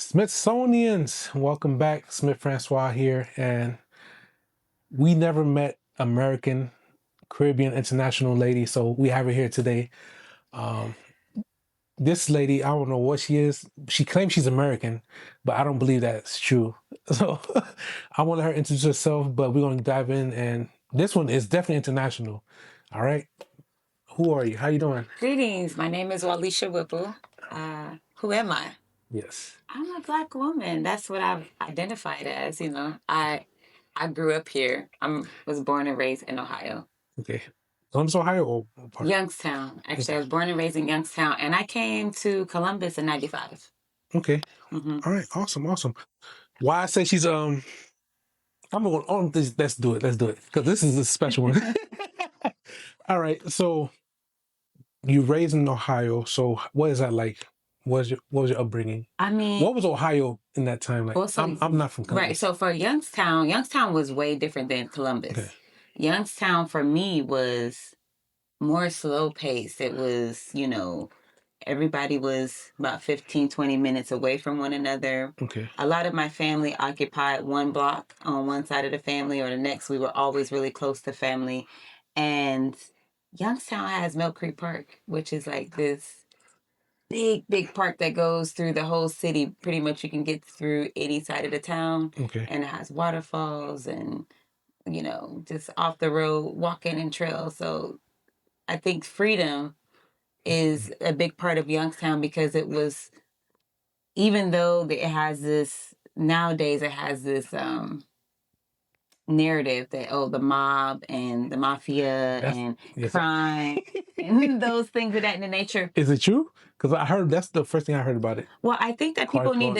Smithsonians, welcome back. Smith Francois here, and we never met American Caribbean international lady, so we have her here today. This lady, I don't know what she is. She claims she's American, but I don't believe that's true. So I want to let her introduce herself, but we're going to dive in, and this one is definitely international. All right. Who are you? How you doing? Greetings. My name is Alicia Whipple. Who am I? Yes. I'm a Black woman. That's what I've identified as. I grew up here. Was born and raised in Ohio. Okay. Columbus, Ohio, or what part? Youngstown. Actually, I was born and raised in Youngstown, and I came to Columbus in '95. Okay. Mm-hmm. All right. Awesome. Why I say she's I'm going on this. Let's do it because this is a special one. All right. So you raised in Ohio. So what is that like? What was your upbringing? I mean, What was Ohio in that time like? also, I'm not from Columbus. right. So for Youngstown was way different than Columbus. Okay. Youngstown for me was more slow paced. It was, everybody was about 15, 20 minutes away from one another. Okay. A lot of my family occupied one block on one side of the family or the next. We were always really close to family. And Youngstown has Mill Creek Park, which is like this big park that goes through the whole city. Pretty much you can get through any side of the town. Okay. And it has waterfalls and, just off the road walking and trails. So I think freedom is a big part of Youngstown because it was, even though it has this, nowadays it has this narrative that, the mob and the mafia and crime and those things of that nature. Is it true? Because I heard that's the first thing I heard about it. Well, I think that people need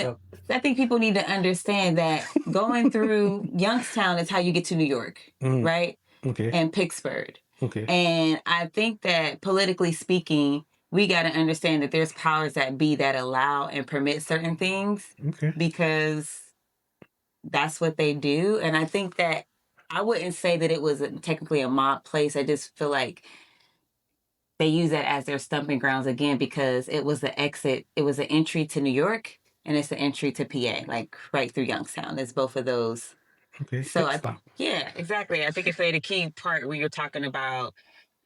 to understand that going through Youngstown is how you get to New York, right? Okay. And Pittsburgh. Okay. And I think that politically speaking, we got to understand that there's powers that be that allow and permit certain things. Okay. Because that's what they do. And I think that I wouldn't say that it was technically a mob place. I just feel like they use that as their stumping grounds again because it was the exit. It was an entry to New York and it's an entry to PA, like right through Youngstown. It's both of those. Okay. So yeah, exactly. I think it's the key part where you're talking about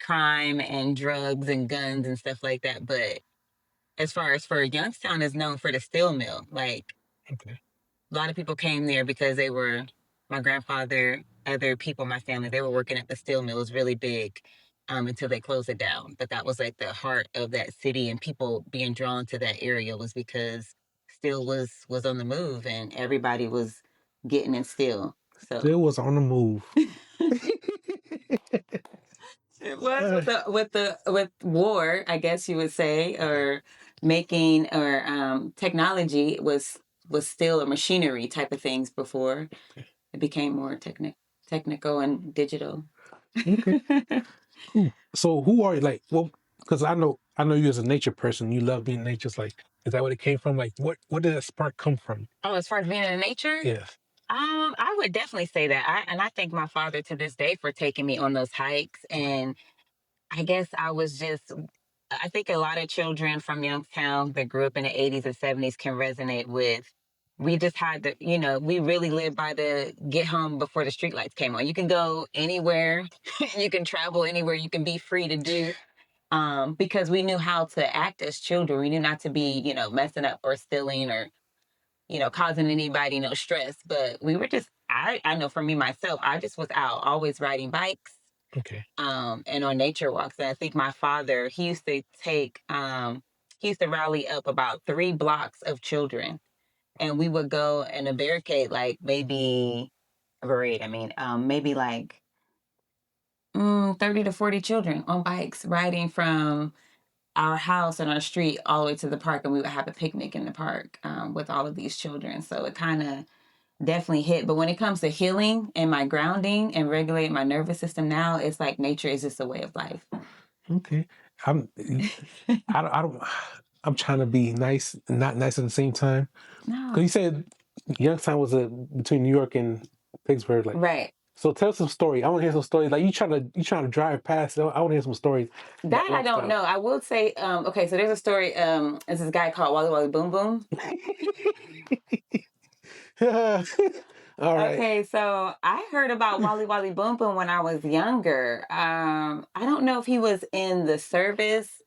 crime and drugs and guns and stuff like that. But as far as for Youngstown is known for the steel mill. Like a lot of people came there because they were, my grandfather, other people in my family, they were working at the steel mill. It was really big until they closed it down. But that was like the heart of that city, and people being drawn to that area was because steel was on the move and everybody was getting in steel. So Steel was on the move. It was with war, I guess you would say, or making or technology was still a machinery type of things before it became more technical and digital. Okay. Cool. So who are you like? Well, because I know you as a nature person. You love being in nature. It's like, is that where it came from? Like, what did that spark come from? Oh, as far as being in nature? Yes. I would definitely say that. I thank my father to this day for taking me on those hikes. And I guess I think a lot of children from Youngstown that grew up in the 80s and 70s can resonate with. We just had to, we really lived by the get home before the streetlights came on. You can go anywhere, you can travel anywhere, you can be free to do. Because we knew how to act as children. We knew not to be, messing up or stealing or causing anybody no stress. But we were just, I know for me myself, I just was out always riding bikes. Okay. And on nature walks. And I think my father, he used to rally up about 3 blocks of children. And we would go in a barricade, like maybe like 30 to 40 children on bikes riding from our house and our street all the way to the park. And we would have a picnic in the park with all of these children. So it kind of definitely hit. But when it comes to healing and my grounding and regulating my nervous system now, it's like nature is just a way of life. Okay. I'm trying to be nice and not nice at the same time. No. Because you said Youngstown was between New York and Pittsburgh, like right. So tell some story. I want to hear some stories. Like you trying to drive past. I want to hear some stories. That I don't know. I will say, okay, so there's a story. There's this guy called Wally Wally Boom Boom. All right. Okay, so I heard about Wally Wally Boom Boom when I was younger. I don't know if he was in the service.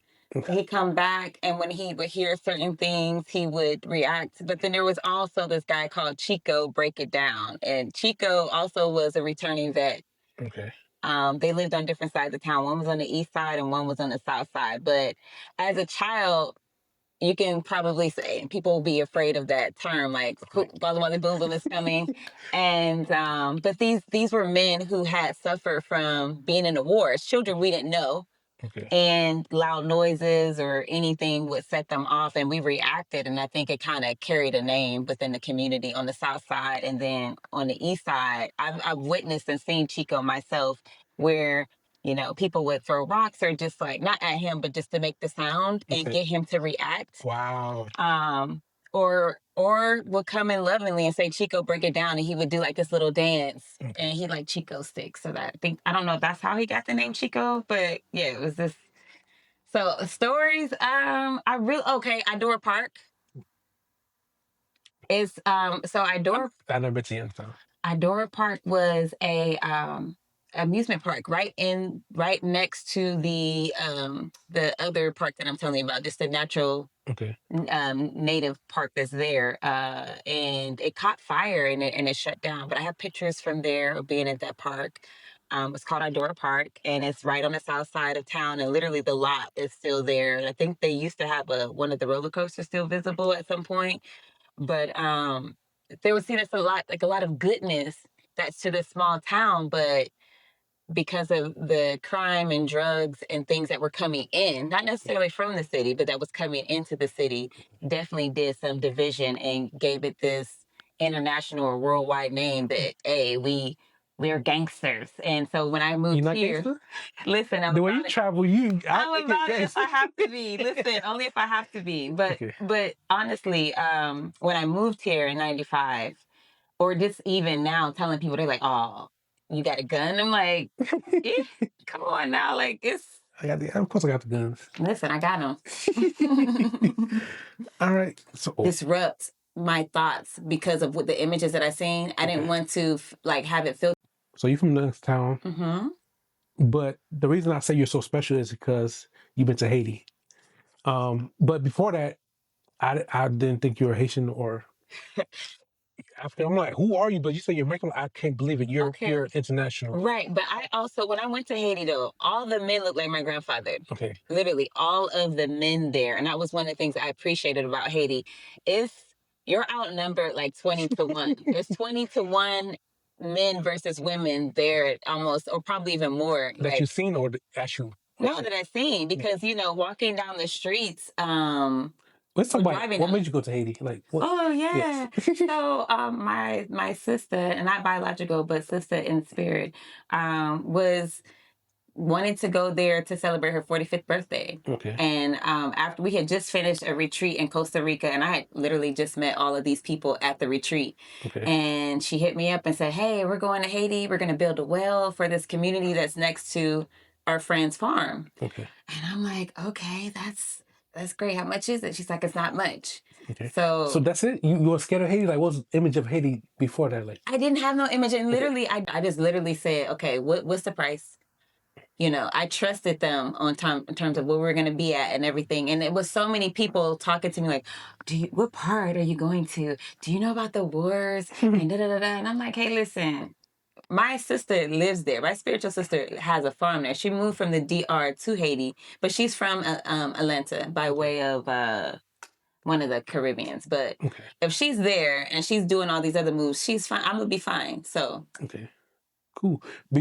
He'd come back, and when he would hear certain things, he would react. But then there was also this guy called Chico Break It Down, and Chico also was a returning vet. Okay. They lived on different sides of town. One was on the east side and one was on the south side. But as a child, you can probably say people will be afraid of that term, like Wally Wally Boom Boom is coming. And but these were men who had suffered from being in the war. As children, we didn't know. Okay. And loud noises or anything would set them off, and we reacted. And I think it kind of carried a name within the community on the south side. And then on the east side, I've witnessed and seen Chico myself, where people would throw rocks or just like not at him, but just to make the sound and Okay. get him to react. Wow. Or would come in lovingly and say, Chico, break it down. And he would do like this little dance. Okay. And he like Chico sticks. So I don't know if that's how he got the name Chico, but yeah, it was this. So stories, Idora Park is, so Idora I never been to Youngstown. Idora Park was a, amusement park right next to the other park that I'm telling you about, just the natural Okay. native park that's there, and it caught fire and it shut down. But I have pictures from there of being at that park. It's called Idora Park, and it's right on the south side of town. And literally, the lot is still there. I think they used to have one of the roller coasters still visible at some point. But there was seen as a lot of goodness that's to this small town, but because of the crime and drugs and things that were coming in, not necessarily from the city, but that was coming into the city, definitely did some division and gave it this international or worldwide name that, hey, we're gangsters. And so when I moved here, gangster? Listen, the way you travel, I'm about it if I have to be. Listen, only if I have to be. But Okay. but honestly, when I moved here in '95, or just even now telling people, they're like, "Oh, you got a gun?" I'm like, yeah, come on now, like it's. Of course, I got the guns. Listen, I got them. All right. So disrupt my thoughts because of what the images that I seen. I didn't want to have it filtered. So you're from Youngstown. Mm-hmm. But the reason I say you're so special is because you've been to Haiti. But before that, I didn't think you were Haitian or African. I'm like, who are you? But you say you're American. I can't believe it. You're international. Right. But I also, when I went to Haiti, though, all the men looked like my grandfather. Okay. Literally, all of the men there. And that was one of the things I appreciated about Haiti. You're outnumbered like 20 to 1. There's 20 to 1 men versus women there almost, or probably even more. That you've seen or that you? No, that I've seen, because, walking down the streets, let's talk about what made you go to Haiti. Like, what? Oh yeah. Yes. So my sister, and not biological, but sister in spirit, was wanting to go there to celebrate her 45th birthday. Okay. And after we had just finished a retreat in Costa Rica, and I had literally just met all of these people at the retreat. Okay. And she hit me up and said, "Hey, we're going to Haiti. We're going to build a well for this community that's next to our friend's farm." Okay. And I'm like, "Okay, that's great. How much is it?" She's like, "It's not much." Okay. So that's it? You were scared of Haiti? Like, what was the image of Haiti before that? Like, I didn't have no image. And literally, I just literally said, "Okay, what's the price?" I trusted them in terms of where we're going to be at and everything. And it was so many people talking to me like, what part are you going to? Do you know about the wars? And da-da-da-da. And I'm like, hey, listen, my sister lives there. My spiritual sister has a farm there. She moved from the DR to Haiti, but she's from Atlanta by way of one of the Caribbeans. But if she's there and she's doing all these other moves, she's fine. I'm going to be fine. So. Okay. Cool. No,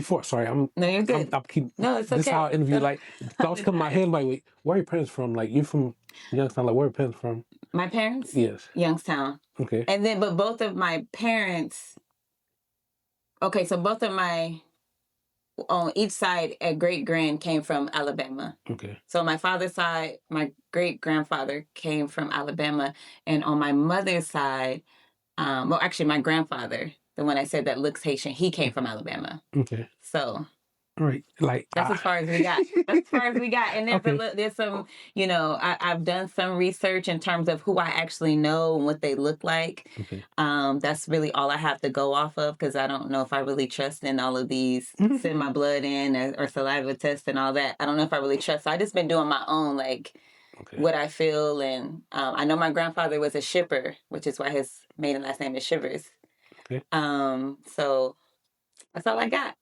you're good. No, it's okay. This is how I interview. Like, thoughts come in my head. Like, wait, where are your parents from? Like, you're from Youngstown. Like, where are your parents from? My parents? Yes. Youngstown. Okay. And then, but both of my parents. Okay, so both of my on each side, a great grand came from Alabama. Okay. So my father's side, my great grandfather came from Alabama, and on my mother's side, actually, my grandfather, the one I said that looks Haitian, he came from Alabama. Okay. So Right. Like That's as far as we got. That's as far as we got. And there's some, I've done some research in terms of who I actually know and what they look like. Okay. That's really all I have to go off of, because I don't know if I really trust in all of these send my blood in or saliva tests and all that. I don't know if I really trust. So I just been doing my own, like, what I feel. And I know my grandfather was a shipper, which is why his maiden last name is Shivers. Okay. So that's all I got.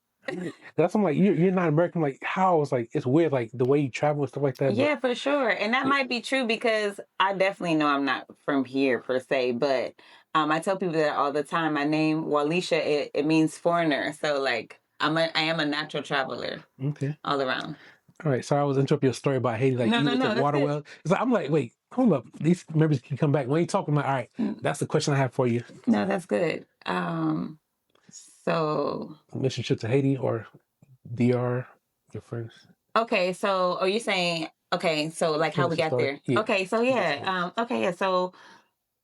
That's I'm like you're not American. Like how it's like it's weird. Like the way you travel and stuff like that. Yeah, for sure. And that might be true, because I definitely know I'm not from here per se, but I tell people that all the time. My name Walisha, it means foreigner. So like I am a natural traveler. Okay. All around. All right. Sorry, I was interrupting your story about Haiti. Like you look at water well. It's like I'm like, wait, hold up. These members can come back. When you talking about, all right, that's the question I have for you. No, that's good. So mission trip to Haiti or DR, your friends. Okay, so are you saying so like how we got there? Yeah. Okay, so so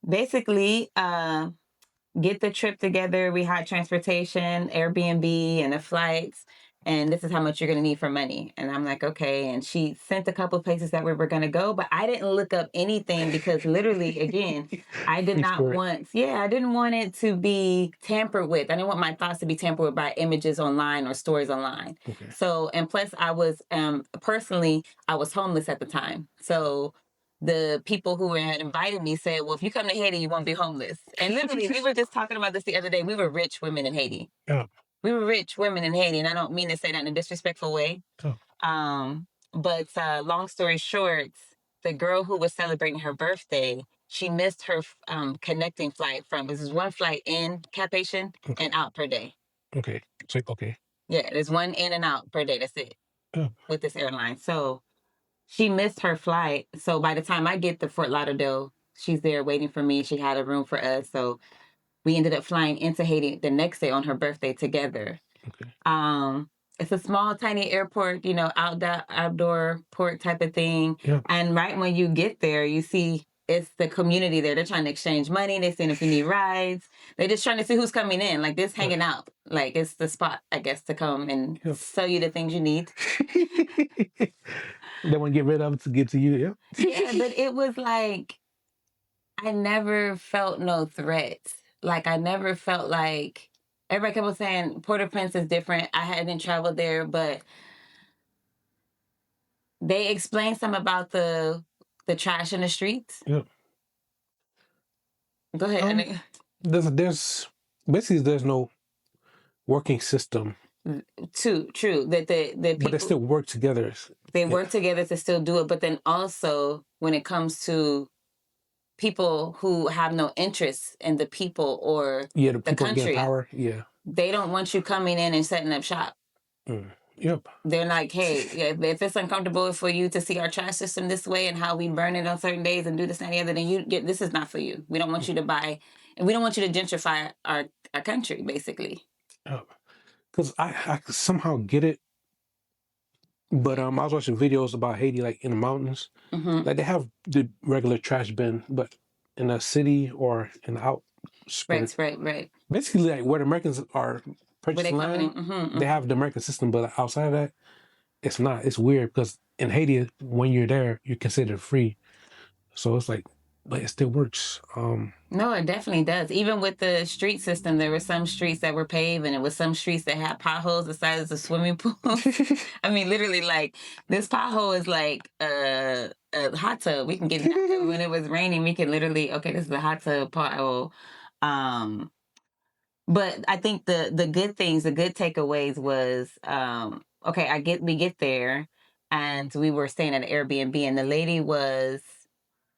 basically get the trip together. We had transportation, Airbnb, and the flights. And this is how much you're going to need for money. And I'm like, okay. And she sent a couple of places that we were going to go, but I didn't look up anything because literally, again, I did not want, I didn't want it to be tampered with. I didn't want my thoughts to be tampered with by images online or stories online. Okay. So, and plus I was, personally, I was homeless at the time. So the people who had invited me said, well, if you come to Haiti, you won't be homeless. And literally, we were just talking about this the other day. We were rich women in Haiti. Yeah. We were rich women in Haiti, and I don't mean to say that in a disrespectful way. Oh. But long story short, the girl who was celebrating her birthday, she missed her connecting flight this is one flight in Cap Haitian and out per day. Okay. So, okay. Yeah, there's one in and out per day. That's it. With this airline. So she missed her flight. So by the time I get to Fort Lauderdale, she's there waiting for me. She had a room for us. So we ended up flying into Haiti the next day on her birthday together. Okay. It's a small, tiny airport, outdoor port type of thing. Yeah. And right when you get there, you see it's the community there. They're trying to exchange money. They're seeing if you need rides. They're just trying to see who's coming in. Like this hanging out. Like it's the spot, I guess, to come and sell you the things you need. They want to get rid of it to get to you, yeah? Yeah, but it was like, I never felt no threats. Like, I never felt like, everybody kept on saying Port-au-Prince is different. I hadn't traveled there, but they explained some about the trash in the streets. Yeah. Go ahead. There's no working system. True. That the people, but they still work together. They work together to still do it. But then also, when it comes to people who have no interest in the people or the country, power, they don't want you coming in and setting up shop. Yep. They're like, hey, if it's uncomfortable for you to see our trash system this way and how we burn it on certain days and do this and the other, then this is not for you. We don't want you to buy, and we don't want you to gentrify our country, basically. Because I somehow get it. But I was watching videos about Haiti, like in the mountains. Mm-hmm. Like they have the regular trash bin, but in a city or in the outskirts. Right. Basically, like where the Americans are purchasing land, they have the American system, but outside of that, it's not. It's weird because in Haiti, when you're there, you're considered free. So it's like, but it still works. No, it definitely does. Even with the street system, there were some streets that were paved, and it was some streets that had potholes the size of swimming pools. I mean, literally, like this pothole is like a hot tub. We can get when it was raining. We can literally, this is a hot tub pothole. But I think the good things, the good takeaways was, we get there, and we were staying at an Airbnb, and the lady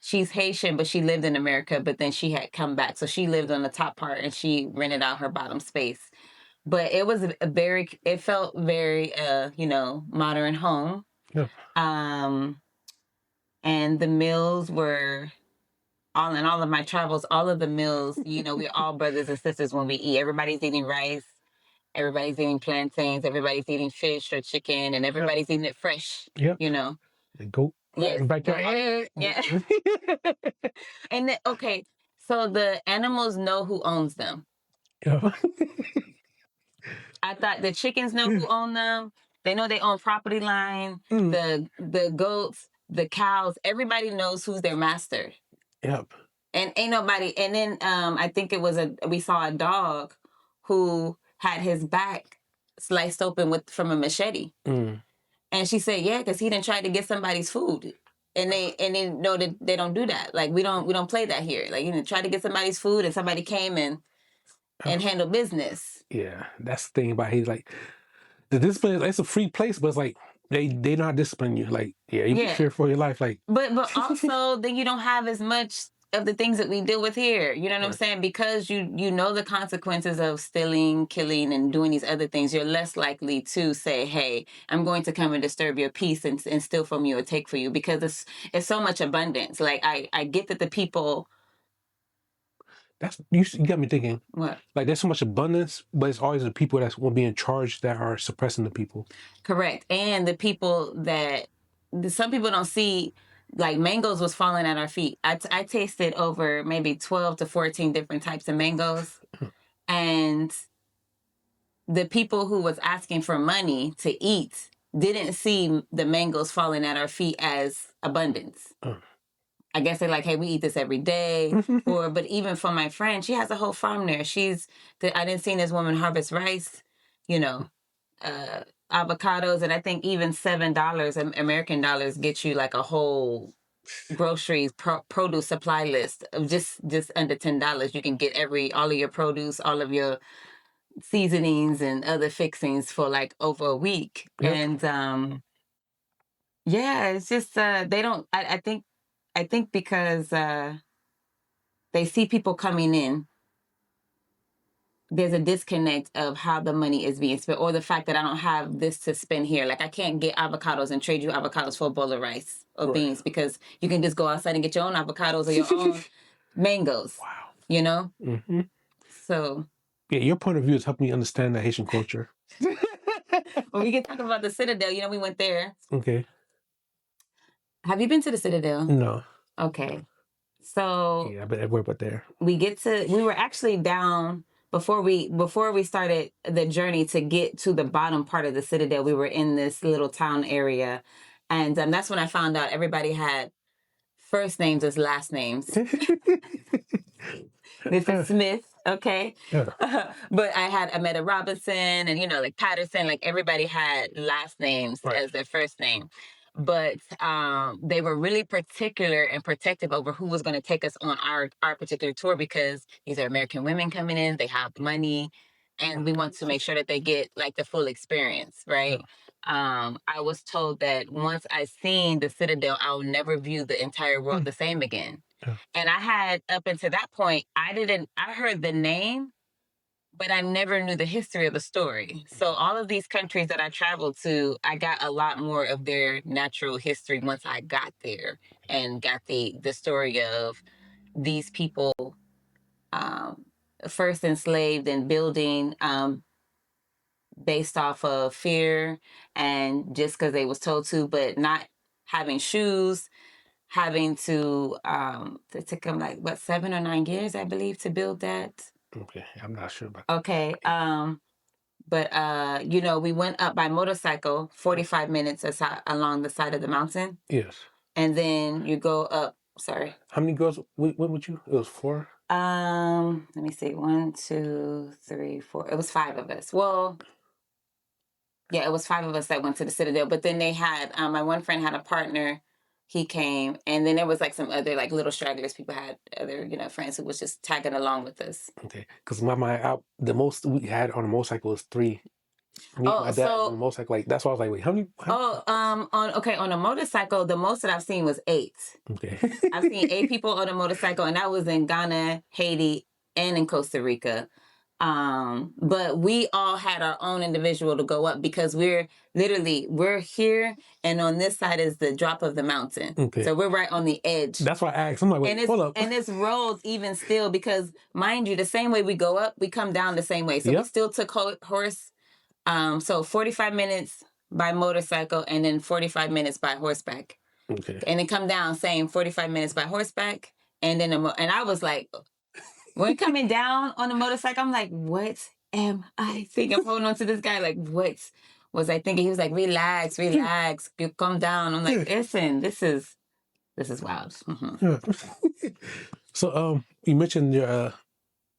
she's Haitian, but she lived in America, but then she had come back. So she lived on the top part and she rented out her bottom space. But it was it felt very, modern home. Yeah. And the meals were, all of my travels, all of the meals, we're all brothers and sisters when we eat. Everybody's eating rice. Everybody's eating plantains. Everybody's eating fish or chicken, and everybody's eating it fresh. Yeah. The goat. Yes. Back there. Yeah. And so the animals know who owns them. Yeah. I thought the chickens know who own them. They know their own property line, the goats, the cows. Everybody knows who's their master. Yep. And ain't nobody. And then I think we saw a dog who had his back sliced open from a machete. And she said, yeah, because he didn't try to get somebody's food. And they know that they don't do that. Like, we don't play that here. Like, you try to get somebody's food and somebody came and handle business. Yeah, that's the thing about Haiti. Like, the discipline, it's a free place, but it's like they not discipline you. Like, you fear for your life. Like, but also then you don't have as much of the things that we deal with here. You know what I'm saying? Because you know the consequences of stealing, killing, and doing these other things. You're less likely to say, "Hey, I'm going to come and disturb your peace and steal from you or take for you," because it's so much abundance. Like, I get that the people. That's you got me thinking. What? Like, there's so much abundance, but it's always the people that will be in charge that are suppressing the people. Correct. And the people that some people don't see, like, mangoes was falling at our feet. I tasted over maybe 12 to 14 different types of mangoes. And the people who was asking for money to eat didn't see the mangoes falling at our feet as abundance. I guess they're like, hey, we eat this every day. But even for my friend, she has a whole farm there. I didn't see this woman harvest rice, avocados, and I think even $7 American dollars get you like a whole groceries produce supply list of just under $10. You can get all of your produce, all of your seasonings and other fixings for like over a week. Yep. And it's just they don't. I think because they see people coming in, there's a disconnect of how the money is being spent, or the fact that I don't have this to spend here. Like, I can't get avocados and trade you avocados for a bowl of rice or beans, because you can just go outside and get your own avocados or your own mangoes. Wow. Mm-hmm. So. Yeah, your point of view has helped me understand the Haitian culture. Well, we can talk about the Citadel. We went there. Okay. Have you been to the Citadel? No. Okay. So. Yeah, I've been everywhere but there. We were actually down before we started the journey to get to the bottom part of the Citadel. We were in this little town area, and that's when I found out everybody had first names as last names. This is Smith, okay? Yeah. But I met a Robinson and, like Patterson, like everybody had last names as their first name. But they were really particular and protective over who was going to take us on our particular tour, because these are American women coming in, they have money, and we want to make sure that they get like the full experience, right? Yeah. I was told that once I seen the Citadel, I'll never view the entire world the same again. Yeah. And I had, up until that point, I heard the name, but I never knew the history of the story. So all of these countries that I traveled to, I got a lot more of their natural history once I got there and got the story of these people first enslaved and building based off of fear and just because they was told to, but not having shoes, having to it took them like 7 or 9 years, I believe, to build that. Okay, I'm not sure about that. Okay, but we went up by motorcycle 45 minutes along the side of the mountain. Yes. And then you go up. Sorry. How many girls went with you? It was 4. Let me see. 1, 2, 3, 4. It was 5 of us. Well, yeah, it was 5 of us that went to the Citadel. But then they had my one friend had a partner. He came, and then there was like some other like little stragglers. People had other friends who was just tagging along with us. Okay, because the most we had on a motorcycle was 3. My dad on a motorcycle, like that's why I was like, wait, how many? On a motorcycle, the most that I've seen was 8. Okay, I've seen 8 people on a motorcycle, and that was in Ghana, Haiti, and in Costa Rica. But we all had our own individual to go up, because we're here, and on this side is the drop of the mountain. Okay. So we're right on the edge. That's why I asked. I'm like, wait, hold up. And it's roads even still, because mind you, the same way we go up, we come down the same way. So we still took horse. So 45 minutes by motorcycle and then 45 minutes by horseback. Okay. And then come down same 45 minutes by horseback. And then and I was like, when coming down on the motorcycle, I'm like, what am I thinking? I'm holding on to this guy like, was I thinking? He was like, relax, relax, you calm down. I'm like, listen, this is wild. So, you mentioned your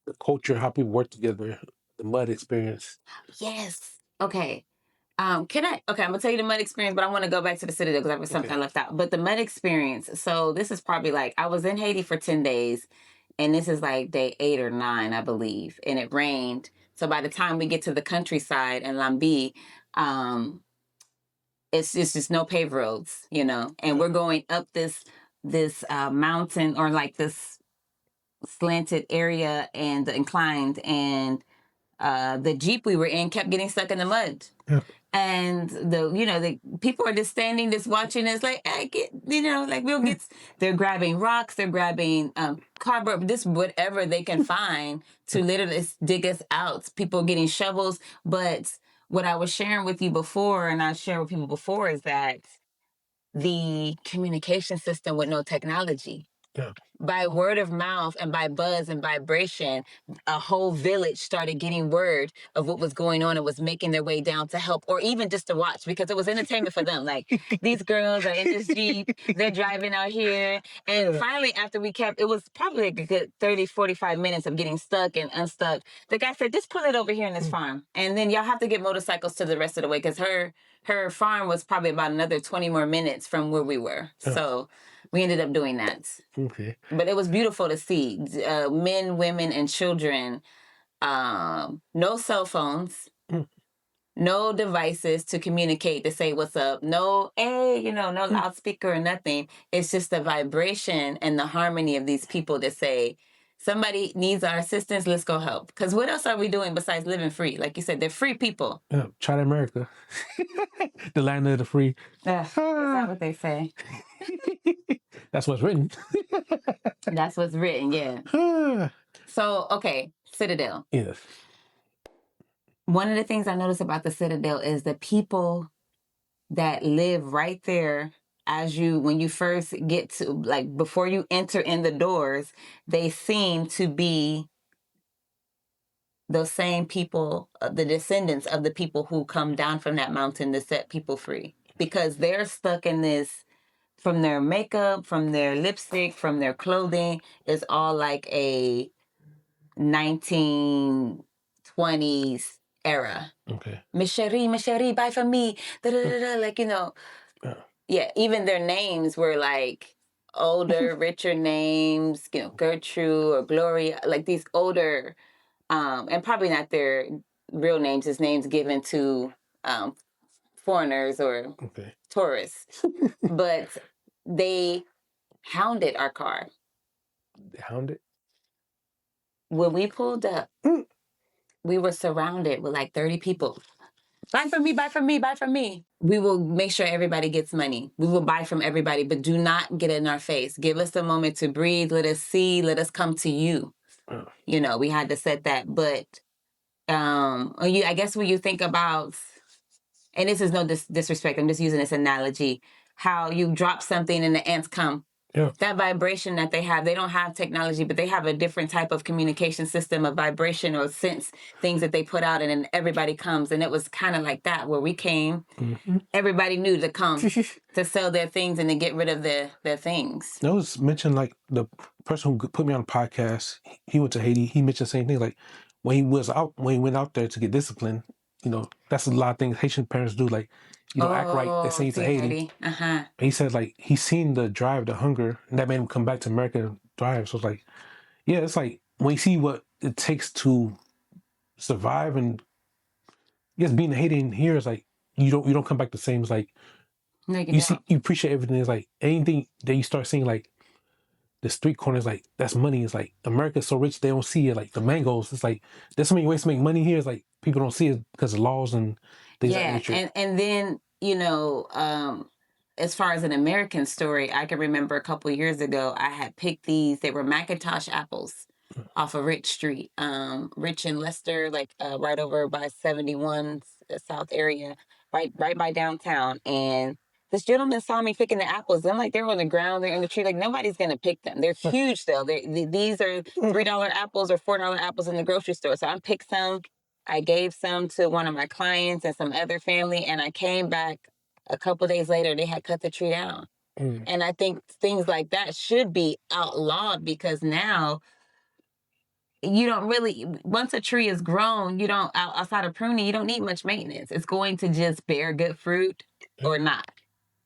the culture, how people work together, the mud experience. Yes. Okay. I'm gonna tell you the mud experience, but I want to go back to the Citadel because that was something I left out. But the mud experience, so this is probably like, I was in Haiti for 10 days, and this is like day 8 or 9, I believe, and it rained. So by the time we get to the countryside in Lambi, it's just no paved roads, and we're going up this mountain, or like this slanted area and inclined, and the Jeep we were in kept getting stuck in the mud. Yeah. And the people are just standing, just watching us, like, they're grabbing rocks, they're grabbing cardboard, just whatever they can find to literally dig us out. People getting shovels. But what I was sharing with you before, and I share with people before, is that the communication system with no technology. Yeah. By word of mouth and by buzz and vibration, a whole village started getting word of what was going on and was making their way down to help, or even just to watch, because it was entertainment for them. Like, these girls are in this Jeep, they're driving out here. And finally, after it was probably like a good 30, 45 minutes of getting stuck and unstuck, the guy said, just pull it over here in this farm. And then y'all have to get motorcycles to the rest of the way, because her farm was probably about another 20 more minutes from where we were. So we ended up doing that. Okay. But it was beautiful to see men, women, and children. No cell phones, no devices to communicate, to say what's up. No, hey, no loudspeaker or nothing. It's just the vibration and the harmony of these people that say, somebody needs our assistance, let's go help. Because what else are we doing besides living free? Like you said, they're free people. Yeah, China America. The land of the free. Is that what they say? That's what's written. That's what's written, yeah. So, okay, Citadel. Yes. One of the things I noticed about the Citadel is the people that live right there when you first get to, like, before you enter in the doors, they seem to be those same people, the descendants of the people who come down from that mountain to set people free. Because they're stuck in this, from their makeup, from their lipstick, from their clothing, is all like a 1920s era. Okay. Miss Cherie, buy from me. Like, yeah, even their names were like older, richer names, Gertrude or Gloria, like these older, and probably not their real names, as names given to foreigners or tourists. But they hounded our car. Hounded? When we pulled up, we were surrounded with like 30 people. Buy from me, buy from me, buy from me. We will make sure everybody gets money. We will buy from everybody, but do not get in our face. Give us a moment to breathe. Let us see. Let us come to you. We had to set that. But I guess when you think about, and this is no disrespect, I'm just using this analogy, how you drop something and the ants come. Yeah. That vibration that they have, they don't have technology, but they have a different type of communication system of vibration or sense things that they put out, and then everybody comes. And it was kind of like that where we came. Mm-hmm. Everybody knew to come to sell their things and to get rid of their things. That was mentioned, like the person who put me on the podcast, he went to Haiti. He mentioned the same thing. Like when he went out there to get disciplined, that's a lot of things Haitian parents do. Like, you don't act right. They send you to Haiti. And he said, like, he's seen the drive, the hunger, and that made him come back to America and drive. So it's like, yeah, it's like when you see what it takes to survive, and yes, being a Haitian here is like you don't come back the same. It's like you appreciate everything. It's like anything that you start seeing, like the street corners, like that's money. It's like America's so rich they don't see it. Like the mangoes, it's like there's so many ways to make money here. It's like people don't see it because of laws and things like that. And then as far as an American story, I can remember a couple of years ago I had picked these. They were Macintosh apples off of Rich Street, Rich and Leicester, like right over by 71 South area, right by downtown. And this gentleman saw me picking the apples. I'm like, they're on the ground, they're in the tree. Like, nobody's going to pick them. They're huge, though. These are $3 apples or $4 apples in the grocery store. So I picked some. I gave some to one of my clients and some other family, and I came back a couple days later. They had cut the tree down. And I think things like that should be outlawed, because now you don't really, once a tree is grown, you don't, outside of pruning, you don't need much maintenance. It's going to just bear good fruit or not.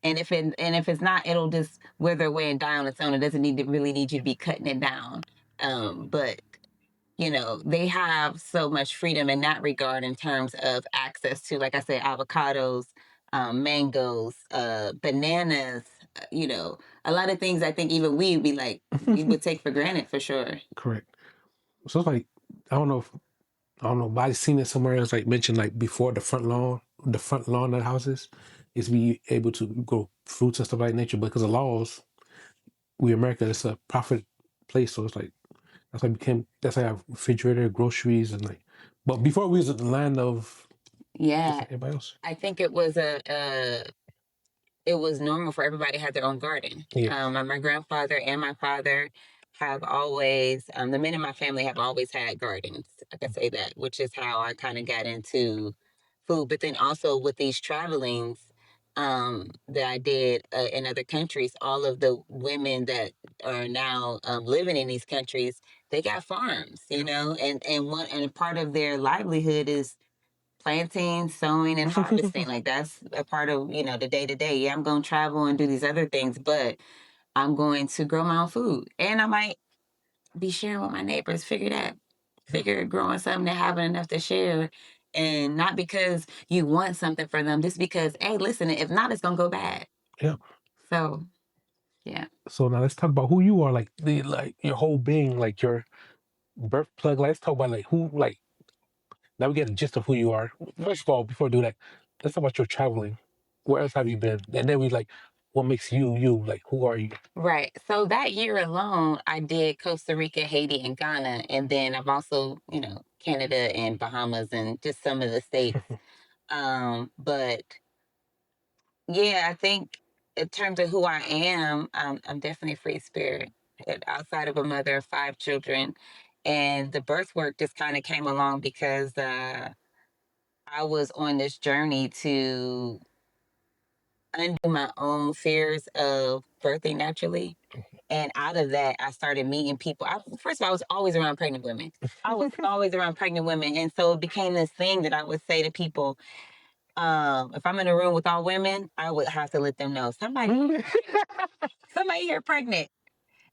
And if it's not, it'll just wither away and die on its own. It doesn't really need you to be cutting it down. But they have so much freedom in that regard in terms of access to, like I said, avocados, mangoes, bananas, a lot of things I think even we would take for granted, for sure. Correct. So it's like, I don't know, but I've seen it somewhere else, like mentioned, like before the front lawn of the houses is be able to grow fruits and stuff like nature, because the laws, we America, it's a profit place, so it's like that's why I have refrigerator, groceries, and like. But before we was the land of just like everybody else. I think it was it was normal for everybody to have their own garden. Yeah. My grandfather and my father have always, the men in my family have always had gardens. I can say that, which is how I kind of got into food. But then also with these travelings that I did in other countries, all of the women that are now living in these countries, they got farms, and a part of their livelihood is planting, sowing, and harvesting. Like that's a part of the day to day. Yeah, I'm going to travel and do these other things, but I'm going to grow my own food, and I might be sharing with my neighbors. Figure growing something to having enough to share, and not because you want something for them, just because, hey, listen, if not, it's gonna go bad. Yeah. So, yeah. So now let's talk about who you are, like your whole being, like your birth plug. Let's talk about like who, like, now we get a gist of who you are. First of all, before we do that, let's talk about your traveling. Where else have you been? And then we like, what makes you you? Like, who are you? Right. So that year alone, I did Costa Rica, Haiti, and Ghana. And then I've also, Canada and Bahamas and just some of the states. But yeah, I think in terms of who I am, I'm definitely a free spirit. Outside of a mother of 5 children. And the birth work just kind of came along because I was on this journey to undo my own fears of birthing naturally. And out of that, I started meeting people. First of all, I was always around pregnant women. I was always around pregnant women. And so it became this thing that I would say to people, if I'm in a room with all women, I would have to let them know somebody here pregnant.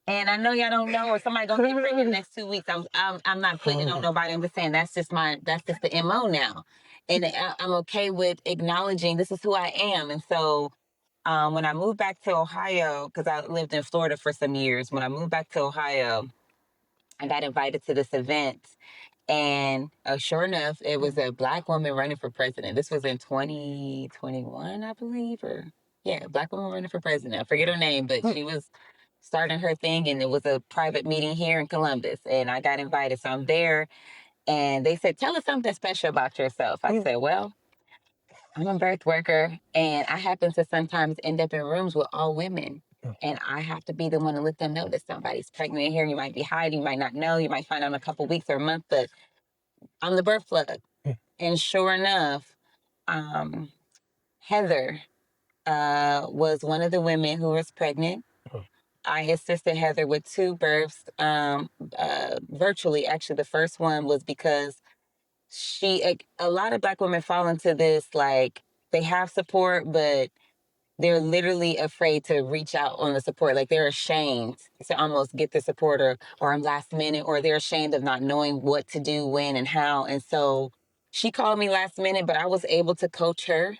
And I know y'all don't know, or somebody gonna get pregnant in the next 2 weeks. I'm not putting it on nobody. I'm just saying that's just the MO now. And I'm okay with acknowledging this is who I am. And so when I moved back to Ohio, because I lived in Florida for some years, when I moved back to Ohio, I got invited to this event. And sure enough, it was a Black woman running for president. This was in 2021, I believe, a Black woman running for president. I forget her name, but she was starting her thing, and it was a private meeting here in Columbus, and I got invited. So I'm there, and they said, tell us something special about yourself. I said, well, I'm a birth worker, and I happen to sometimes end up in rooms with all women. And I have to be the one to let them know that somebody's pregnant here. You might be hiding, you might not know, you might find out in a couple weeks or a month, but I'm the birth plug. And sure enough, Heather was one of the women who was pregnant. I assisted Heather with 2 births virtually. Actually, the first one was because a lot of Black women fall into this, like, they have support, but they're literally afraid to reach out on the support. Like, they're ashamed to almost get the support, or I'm last minute, or they're ashamed of not knowing what to do, when, and how. And so she called me last minute, but I was able to coach her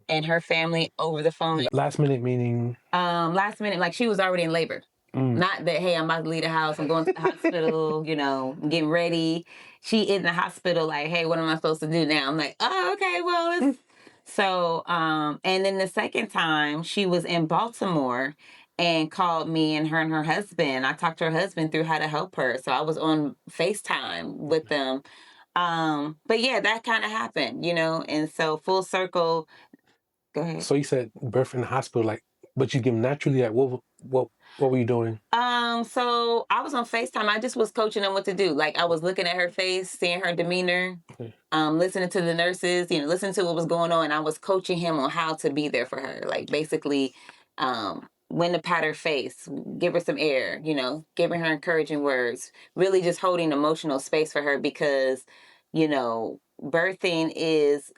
and her family over the phone. Last minute meaning? Last minute, like she was already in labor. Not that, hey, I'm about to leave the house, I'm going to the hospital, I'm getting ready. She in the hospital, like, hey, what am I supposed to do now? I'm like, oh, okay, well, it's... So, and then the second time, she was in Baltimore and called me and her husband. I talked to her husband through how to help her. So I was on FaceTime with them. But yeah, that kind of happened, and so full circle. Go ahead. So you said birth in the hospital, like, but you give naturally, like, what? what were you doing? So I was on FaceTime. I just was coaching them what to do. Like I was looking at her face, seeing her demeanor, Okay. listening to the nurses, listening to what was going on. And I was coaching him on how to be there for her. Like basically, when to pat her face, give her some air, giving her encouraging words, really just holding emotional space for her because, birthing is,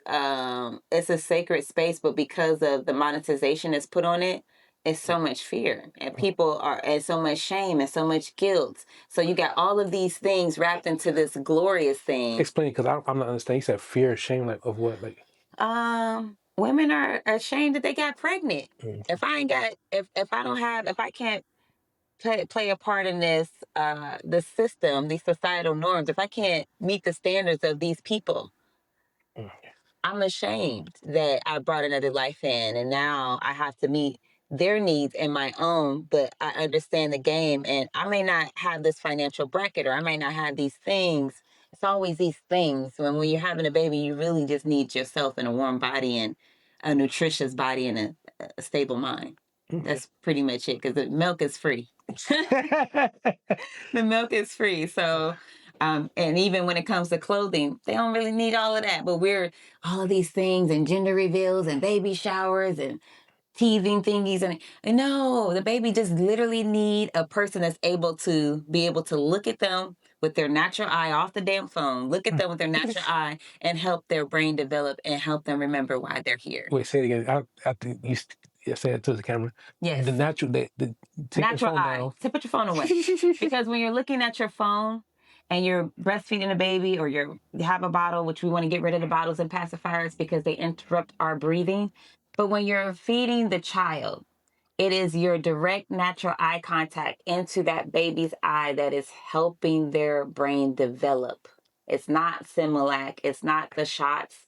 it's a sacred space, but because of the monetization that's put on it, it's so much fear and people are and so much shame and so much guilt. So you got all of these things wrapped into this glorious thing. Explain, because I'm not understanding. You said fear, shame, like of what? Like Women are ashamed that they got pregnant. If I can't play a part in this the system, these societal norms, if I can't meet the standards of these people, I'm ashamed that I brought another life in and now I have to meet their needs and my own, but I understand the game and I may not have this financial bracket or I may not have these things. It's always these things. When you're having a baby, you really just need yourself and a warm body and a nutritious body and a stable mind. That's pretty much it because the milk is free. The milk is free. So, and even when it comes to clothing, they don't really need all of that. But we're all of these things and gender reveals and baby showers and teething thingies. And no, the baby just literally need a person that's able to look at them with their natural eye off the damn phone, look at them with their natural eye and help their brain develop and help them remember why they're here. Wait, say it again. I think you say it to the camera. Yes. The natural, take natural your phone eye. down. To put your phone away. Because when you're looking at your phone and you're breastfeeding a baby or you have a bottle, which we want to get rid of the bottles and pacifiers because they interrupt our breathing. But when you're feeding the child, it is your direct natural eye contact into that baby's eye that is helping their brain develop. It's not Similac. It's not the shots.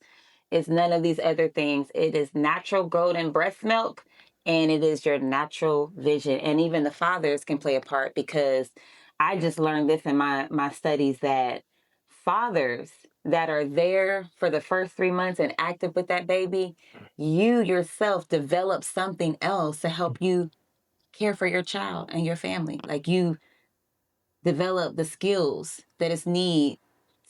It's none of these other things. It is natural golden breast milk and it is your natural vision. And even the fathers can play a part because I just learned this in my studies that fathers that are there for the first 3 months and active with that baby, you yourself develop something else to help you care for your child and your family. Like you develop the skills that is need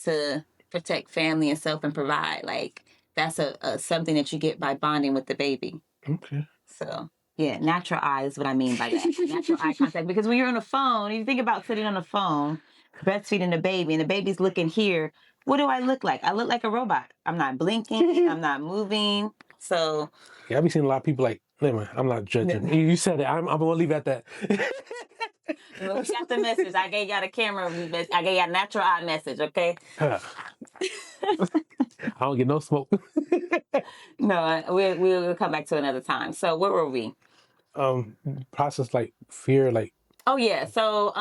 to protect family and self and provide. Like that's a something that you get by bonding with the baby. Okay. So yeah, natural eye is what I mean by that. Natural eye contact. Because when you're on the phone, you think about sitting on the phone, breastfeeding the baby, and the baby's looking here. What do I look like? I look like a robot. I'm not blinking. I'm not moving. So yeah, I've been seeing a lot of people like, never mind, I'm not judging. You said it. I'm gonna leave it at that. we got the message. I gave y'all the camera. I gave y'all a natural eye message. Okay. I don't get no smoke. No, we'll come back to another time. So where were we? Process like fear, like. Oh yeah. So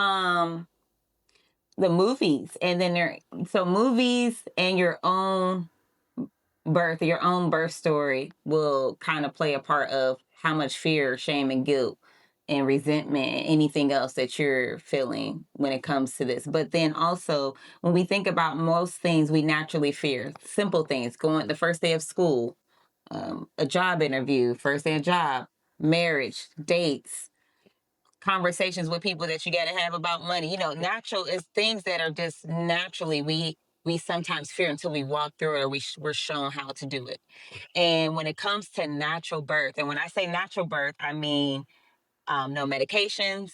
the movies, and then movies and your own birth story will kind of play a part of how much fear, shame, and guilt and resentment and anything else that you're feeling when it comes to this. But then also when we think about most things we naturally fear, simple things, going the first day of school, a job interview, first day of job, marriage, dates, conversations with people that you got to have about money. Natural is things that are just naturally we sometimes fear until we walk through it or we're shown how to do it. And when it comes to natural birth, and when I say natural birth, I mean no medications,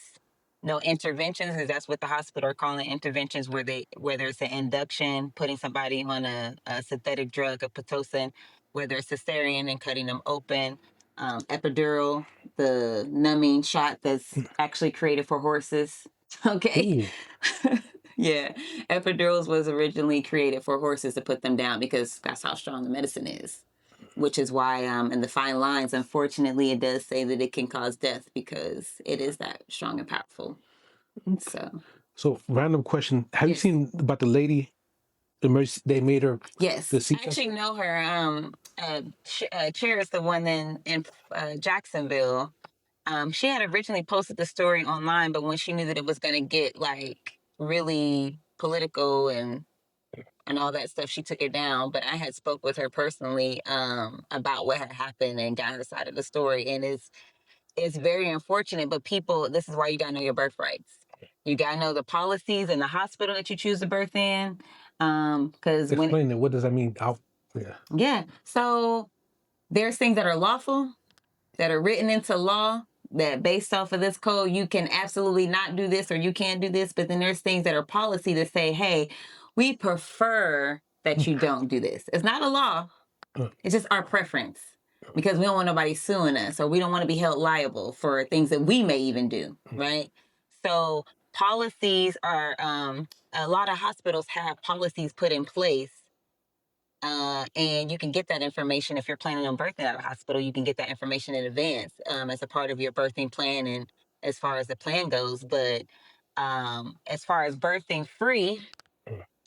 no interventions, because that's what the hospital are calling interventions, whether it's an induction, putting somebody on a synthetic drug, a pitocin, whether it's cesarean and cutting them open, epidural, the numbing shot that's actually created for horses. Okay. Yeah. Epidurals was originally created for horses to put them down because that's how strong the medicine is. Which is why in the fine lines, unfortunately, it does say that it can cause death because it is that strong and powerful. So random question. Have you seen about the lady, the emergency, they made her Yes. the I actually know her. Chair is the one in Jacksonville. She had originally posted the story online, but when she knew that it was going to get like really political and all that stuff, she took it down. But I had spoke with her personally about what had happened and got her side of the story. And it's very unfortunate, but people, this is why you gotta know your birth rights. You gotta know the policies in the hospital that you choose to birth in. Because Explain it. What does that mean? Yeah. So there's things that are lawful, that are written into law, that based off of this code, you can absolutely not do this or you can't do this. But then there's things that are policy that say, hey, we prefer that you don't do this. It's not a law. It's just our preference, because we don't want nobody suing us, or we don't want to be held liable for things that we may even do, right? So policies are, a lot of hospitals have policies put in place, and you can get that information if you're planning on birthing at a hospital. You can get that information in advance, as a part of your birthing plan, and as far as the plan goes. But as far as birthing free,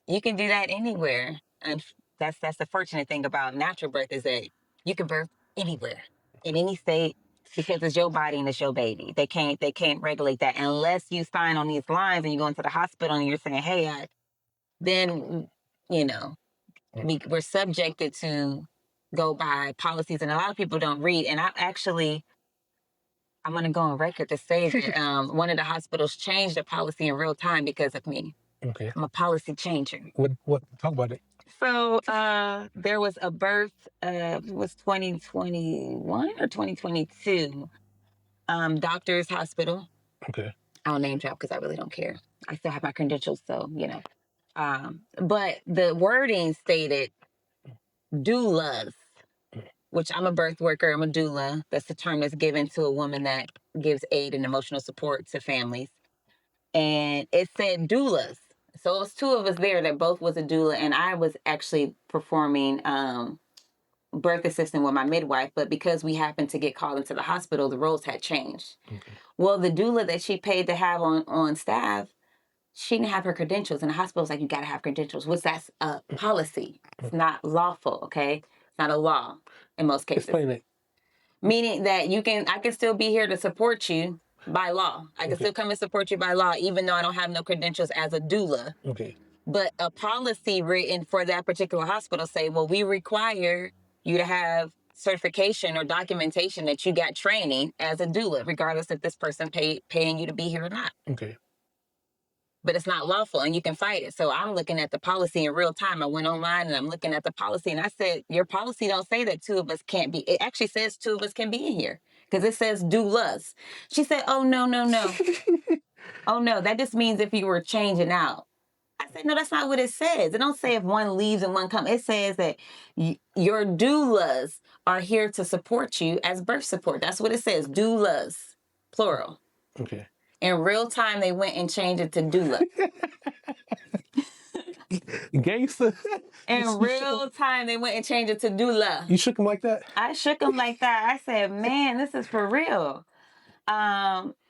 you can do that anywhere, and that's the fortunate thing about natural birth, is that you can birth anywhere, in any state, because it's your body and it's your baby. They can't regulate that unless you sign on these lines and you go into the hospital and you're saying, hey, then you know we're subjected to go by policies, and a lot of people don't read. And I'm going to go on record to say that one of the hospitals changed the policy in real time because of me. Okay. I'm a policy changer. What? Talk about it. So there was a birth, it was 2021 or 2022, Doctors Hospital. Okay. I'll name drop because I really don't care. I still have my credentials, so, but the wording stated doulas, which I'm a birth worker, I'm a doula. That's the term that's given to a woman that gives aid and emotional support to families. And it said doulas. So it was two of us there that both was a doula, and I was actually performing birth assistant with my midwife, but because we happened to get called into the hospital, the roles had changed. Okay. Well, the doula that she paid to have on staff, she didn't have her credentials, and the hospital's like, you gotta have credentials. What's that? Policy. It's not lawful, okay? It's not a law in most cases. Explain it. Meaning that I can still be here to support you by law. I can still come and support you by law, even though I don't have no credentials as a doula. Okay. But a policy written for that particular hospital say, well, we require you to have certification or documentation that you got training as a doula, regardless if this person paying you to be here or not. Okay. But it's not lawful, and you can fight it. So I'm looking at the policy in real time. I went online and I'm looking at the policy, and I said, your policy don't say that two of us can't be. It actually says two of us can be in here because it says doulas. She said, oh, no. Oh, no, that just means if you were changing out. I said, no, that's not what it says. It don't say if one leaves and one comes. It says that your doulas are here to support you as birth support. That's what it says, doulas, plural. Okay. In real time, they went and changed it to doula. Gangster. In real time, they went and changed it to doula. You shook him like that? I shook him like that. I said, man, this is for real.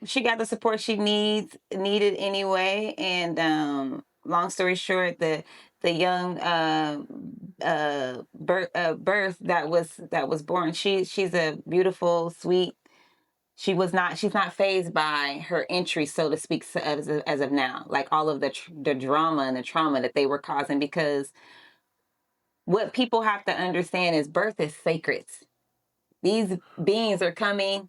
She got the support she needed anyway. And long story short, the young birth that was born, she's a beautiful, sweet. She's not fazed by her entry, so to speak, as of now. Like all of the drama and the trauma that they were causing, because what people have to understand is birth is sacred. These beings are coming,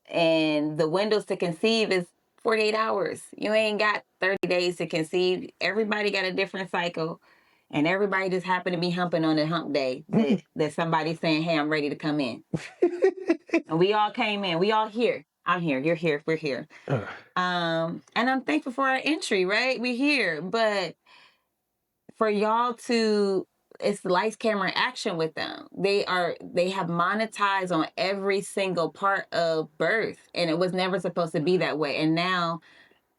and the windows to conceive is 48 hours. You ain't got 30 days to conceive. Everybody got a different cycle, and everybody just happened to be humping on a hump day that somebody's saying, hey, I'm ready to come in. And we all came in. We all here. I'm here. You're here. We're here. And I'm thankful for our entry, right? We're here. But for y'all to, it's lights, camera, action with them. They have monetized on every single part of birth, and it was never supposed to be that way. And now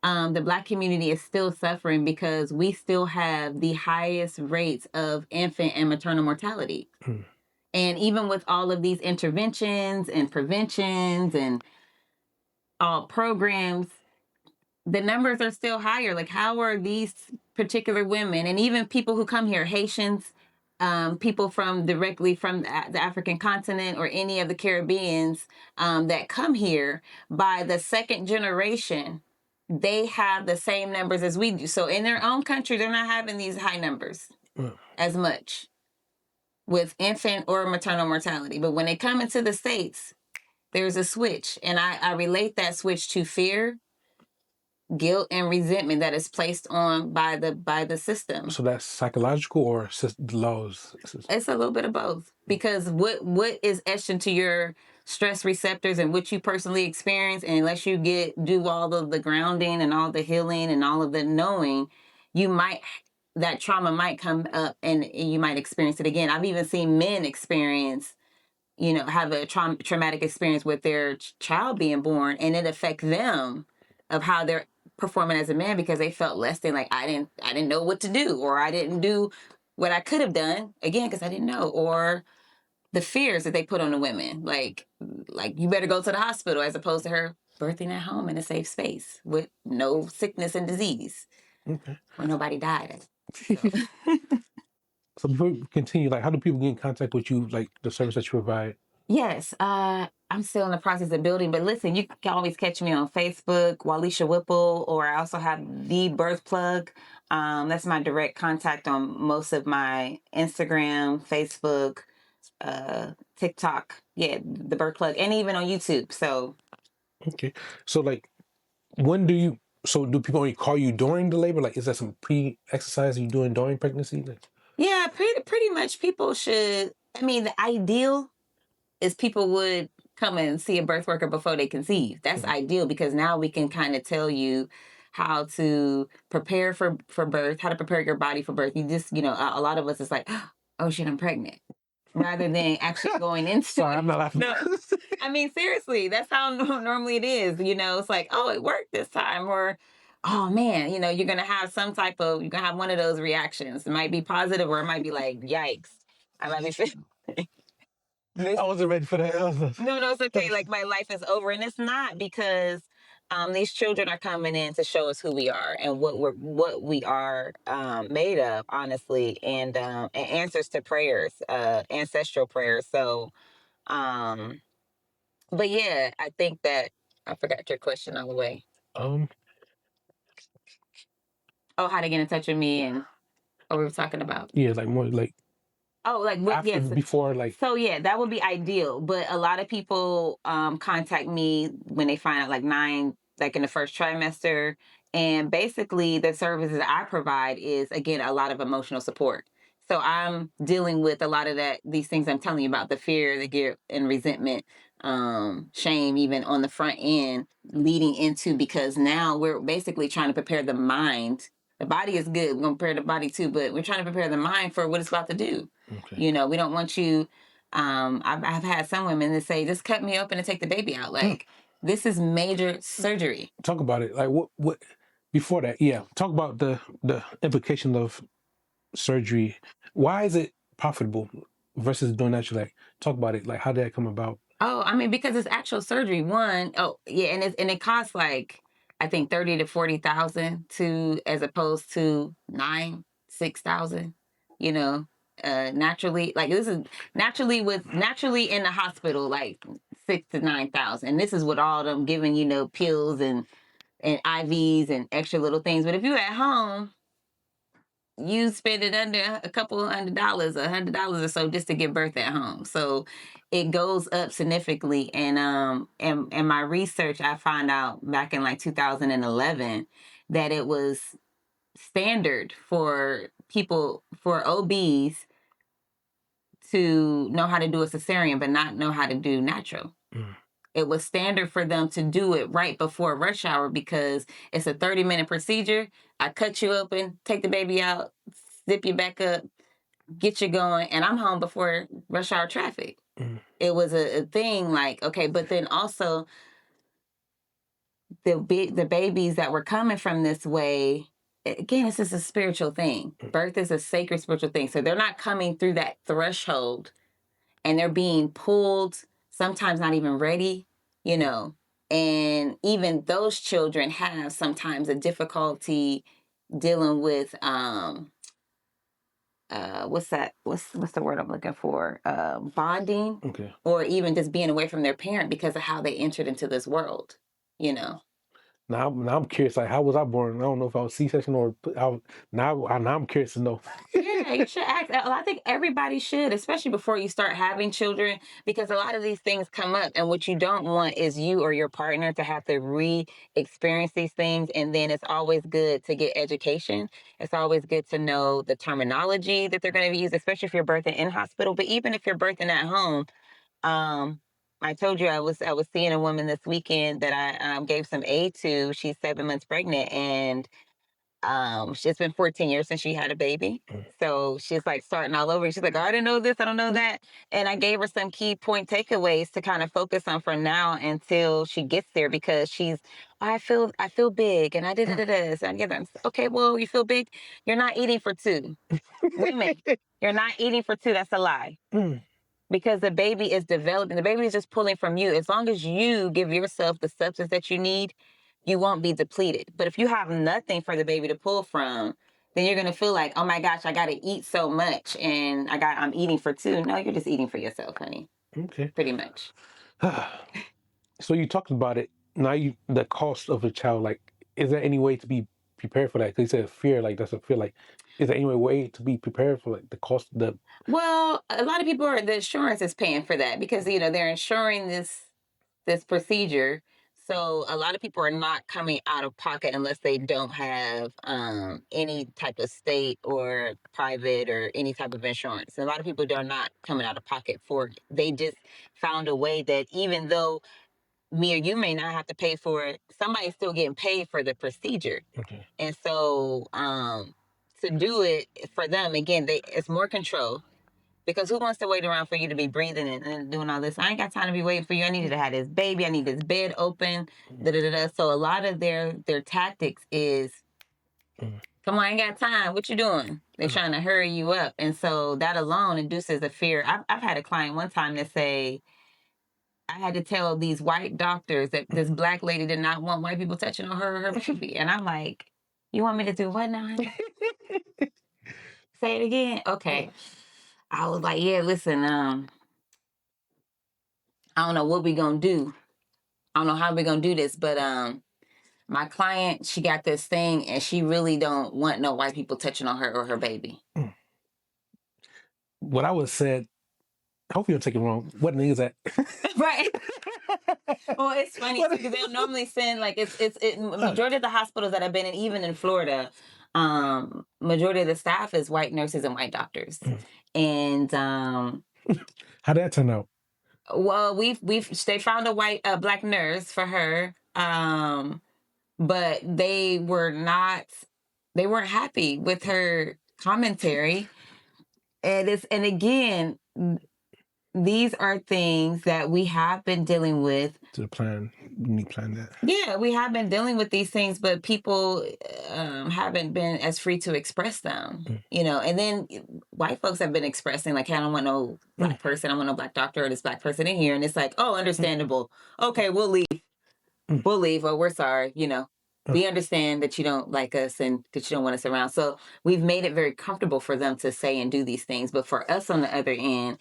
the Black community is still suffering because we still have the highest rates of infant and maternal mortality. And even with all of these interventions and preventions and all programs, the numbers are still higher. Like, how are these particular women, and even people who come here, Haitians, people directly from the African continent or any of the Caribbeans that come here, by the second generation, they have the same numbers as we do. So in their own country, they're not having these high numbers as much with infant or maternal mortality. But when they come into the States, there's a switch. And I relate that switch to fear, guilt, and resentment that is placed on by the system. So that's psychological or laws? It's a little bit of both, because what is etched into your stress receptors and what you personally experience, and unless you do all of the grounding and all the healing and all of the knowing, that trauma might come up and you might experience it again. I've even seen men experience, have a traumatic experience with their child being born, and it affects them of how they're performing as a man, because they felt less than, like, I didn't know what to do, or I didn't do what I could have done, again, because I didn't know, or the fears that they put on the women, like you better go to the hospital, as opposed to her birthing at home in a safe space with no sickness and disease, Okay. where nobody died. So before we continue, like, how do people get in contact with you, like the service that you provide? Yes, I'm still in the process of building, but listen, you can always catch me on Facebook, Alicia Whipple, or I also have the Birth Plug. That's my direct contact on most of my Instagram, Facebook, TikTok. Yeah, the Birth Plug, and even on YouTube. So, Okay. So, like, do people only call you during the labor? Like, is that some pre-exercise you doing during pregnancy? Like, yeah, pretty much people should. I mean, the ideal is people would come and see a birth worker before they conceive. That's ideal, because now we can kind of tell you how to prepare for birth, how to prepare your body for birth. You just, a lot of us is like, oh shit, I'm pregnant, rather than actually going into sorry, I'm not laughing. No, I mean, seriously, that's how normally it is. It's like, oh, it worked this time, or oh man, you're gonna have you're gonna have one of those reactions. It might be positive, or it might be like, yikes, I might be feeling. I wasn't ready for that. No, it's okay. Like, my life is over, and it's not, because these children are coming in to show us who we are and what we are made of, honestly, and answers to prayers, ancestral prayers. So, but yeah, I think that I forgot your question all the way. Oh, how to get in touch with me and what we were talking about. Yeah, like more like. Oh, like what? After, Yes. Before, like. So yeah, that would be ideal. But a lot of people contact me when they find out, like in the first trimester. And basically the services I provide is, again, a lot of emotional support. So I'm dealing with a lot of these things I'm telling you about, the fear, the guilt, and resentment, shame, even on the front end, leading into, because now we're basically trying to prepare the mind. The body is good. We're going to prepare the body too, but we're trying to prepare the mind for what it's about to do. Okay. We don't want you. I've had some women that say, just cut me open and take the baby out. Like, this is major surgery. Talk about it. Like, what before that? Yeah. Talk about the implication of surgery. Why is it profitable versus doing natural? Like, talk about it. Like, how did that come about? Oh, I mean, because it's actual surgery. And it costs, like, I think 30 to 40,000 as opposed to 6,000. Naturally, like, this is naturally in the hospital, like 6 to 9,000. And this is with all them giving, pills and IVs and extra little things. But if you're at home, you spend it under a couple $100, $100 or so, just to give birth at home. So it goes up significantly. And in my research, I found out back in like 2011 that it was standard for OBs to know how to do a cesarean, but not know how to do natural. It was standard for them to do it right before rush hour, because it's a 30-minute procedure. I cut you open, take the baby out, zip you back up, get you going, and I'm home before rush hour traffic. It was a thing, like, okay, but then also the babies that were coming from this way, again, this is a spiritual thing. Birth is a sacred spiritual thing. So they're not coming through that threshold, and they're being pulled, sometimes not even ready, and even those children have sometimes a difficulty dealing with what's the word I'm looking for, bonding. Okay. Or even just being away from their parent because of how they entered into this world. Now, Now I'm curious. Like, how was I born? I don't know if I was C-section or now I'm curious to know. Yeah, you should ask. I think everybody should, especially before you start having children, because a lot of these things come up, and what you don't want is you or your partner to have to re-experience these things. And then it's always good to get education. It's always good to know the terminology that they're going to be used, especially if you're birthing in hospital. But even if you're birthing at home, um, I told you I was seeing a woman this weekend that I gave some aid to. She's 7 months pregnant, and it's been 14 years since she had a baby. So she's like starting all over. She's like, oh, I didn't know this, I don't know that. And I gave her some key point takeaways to kind of focus on from now until she gets there, because she's, oh, I feel big, and I did this. And I give them, okay, well, you feel big. You're not eating for two. Women, you're not eating for two. That's a lie. Because the baby is developing. The baby is just pulling from you. As long as you give yourself the substance that you need, you won't be depleted. But if you have nothing for the baby to pull from, then you're gonna feel like, oh my gosh, I gotta eat so much, and I'm eating for two. No, you're just eating for yourself, honey. Okay. Pretty much. So you talked about it. Now the cost of a child. Like, is there any way to be prepared for that? Because you said fear. Like, that's a fear. Like, is there any way to be prepared for like the cost? Well, a lot of people the insurance is paying for that, because they're insuring this procedure. So a lot of people are not coming out of pocket unless they don't have any type of state or private or any type of insurance. A lot of people are not coming out of pocket for it. They just found a way that even though me or you may not have to pay for it, somebody's still getting paid for the procedure. Okay. And so to do it for them, again, it's more control. Because who wants to wait around for you to be breathing and doing all this? I ain't got time to be waiting for you. I needed to have this baby. I need this bed open. So a lot of their tactics is, come on, I ain't got time. What you doing? They're trying to hurry you up. And so that alone induces a fear. I've had a client one time that say, I had to tell these white doctors that this black lady did not want white people touching on her or her baby. And I'm like, you want me to do what now, honey? Say it again. Okay. I was like, yeah, listen, I don't know what we gonna do. I don't know how we're gonna do this, but my client, she got this thing, and she really don't want no white people touching on her or her baby. What I would said. I hope you don't take it wrong. What nigga is that? Right. Well, it's funny too, because they'll normally send like majority of the hospitals that I've been in, even in Florida, majority of the staff is white nurses and white doctors, and How'd that turn out? well, they found a black nurse for her, but they weren't happy with her commentary, and again, these are things that we have been dealing with. To plan, you plan that. Yeah, we have been dealing with these things, but people haven't been as free to express them, and then white folks have been expressing like, hey, I don't want no black person, I don't want no black doctor or this black person in here. And it's like, oh, understandable. Okay, we'll leave. We'll leave. Well, we're sorry, we understand that you don't like us and that you don't want us around. So we've made it very comfortable for them to say and do these things. But for us on the other end,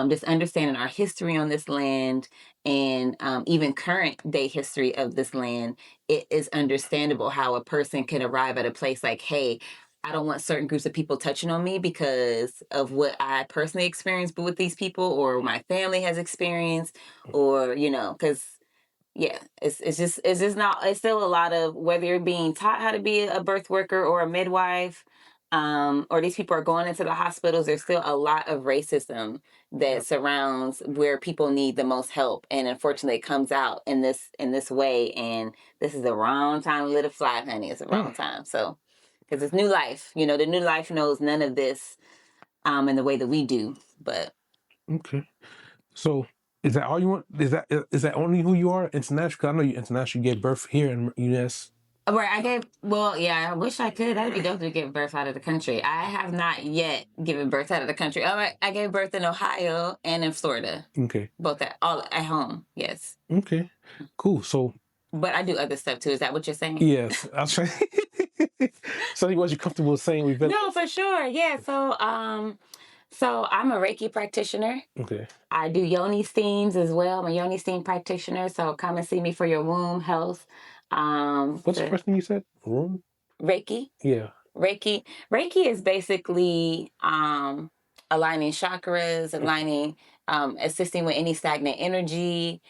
just understanding our history on this land and even current day history of this land, it is understandable how a person can arrive at a place like, hey, I don't want certain groups of people touching on me because of what I personally experienced with these people, or my family has experienced, or, because yeah, it's just not, it's still a lot of, whether you're being taught how to be a birth worker or a midwife, or these people are going into the hospitals, there's still a lot of racism that surrounds where people need the most help. And unfortunately it comes out in this way. And this is the wrong time to let it fly, honey. It's the wrong time. So, because it's new life, the new life knows none of this in the way that we do. But okay. So is that all you want? Is that only who you are international? Because I know you international. You gave birth here in U.S. Right, I wish I could. That'd be dope to give birth out of the country. I have not yet given birth out of the country. I gave birth in Ohio and in Florida. Okay. Both all at home, yes. Okay, cool. So. But I do other stuff too. Is that what you're saying? Yes. I was trying. So was you comfortable saying we've been? No, for sure. Yeah. So I'm a Reiki practitioner. Okay. I do yoni steams as well. I'm a yoni steam practitioner. So come and see me for your womb health. What's the first thing you said? Room? Reiki. Yeah. Reiki is basically aligning chakras, aligning, assisting with any stagnant energy.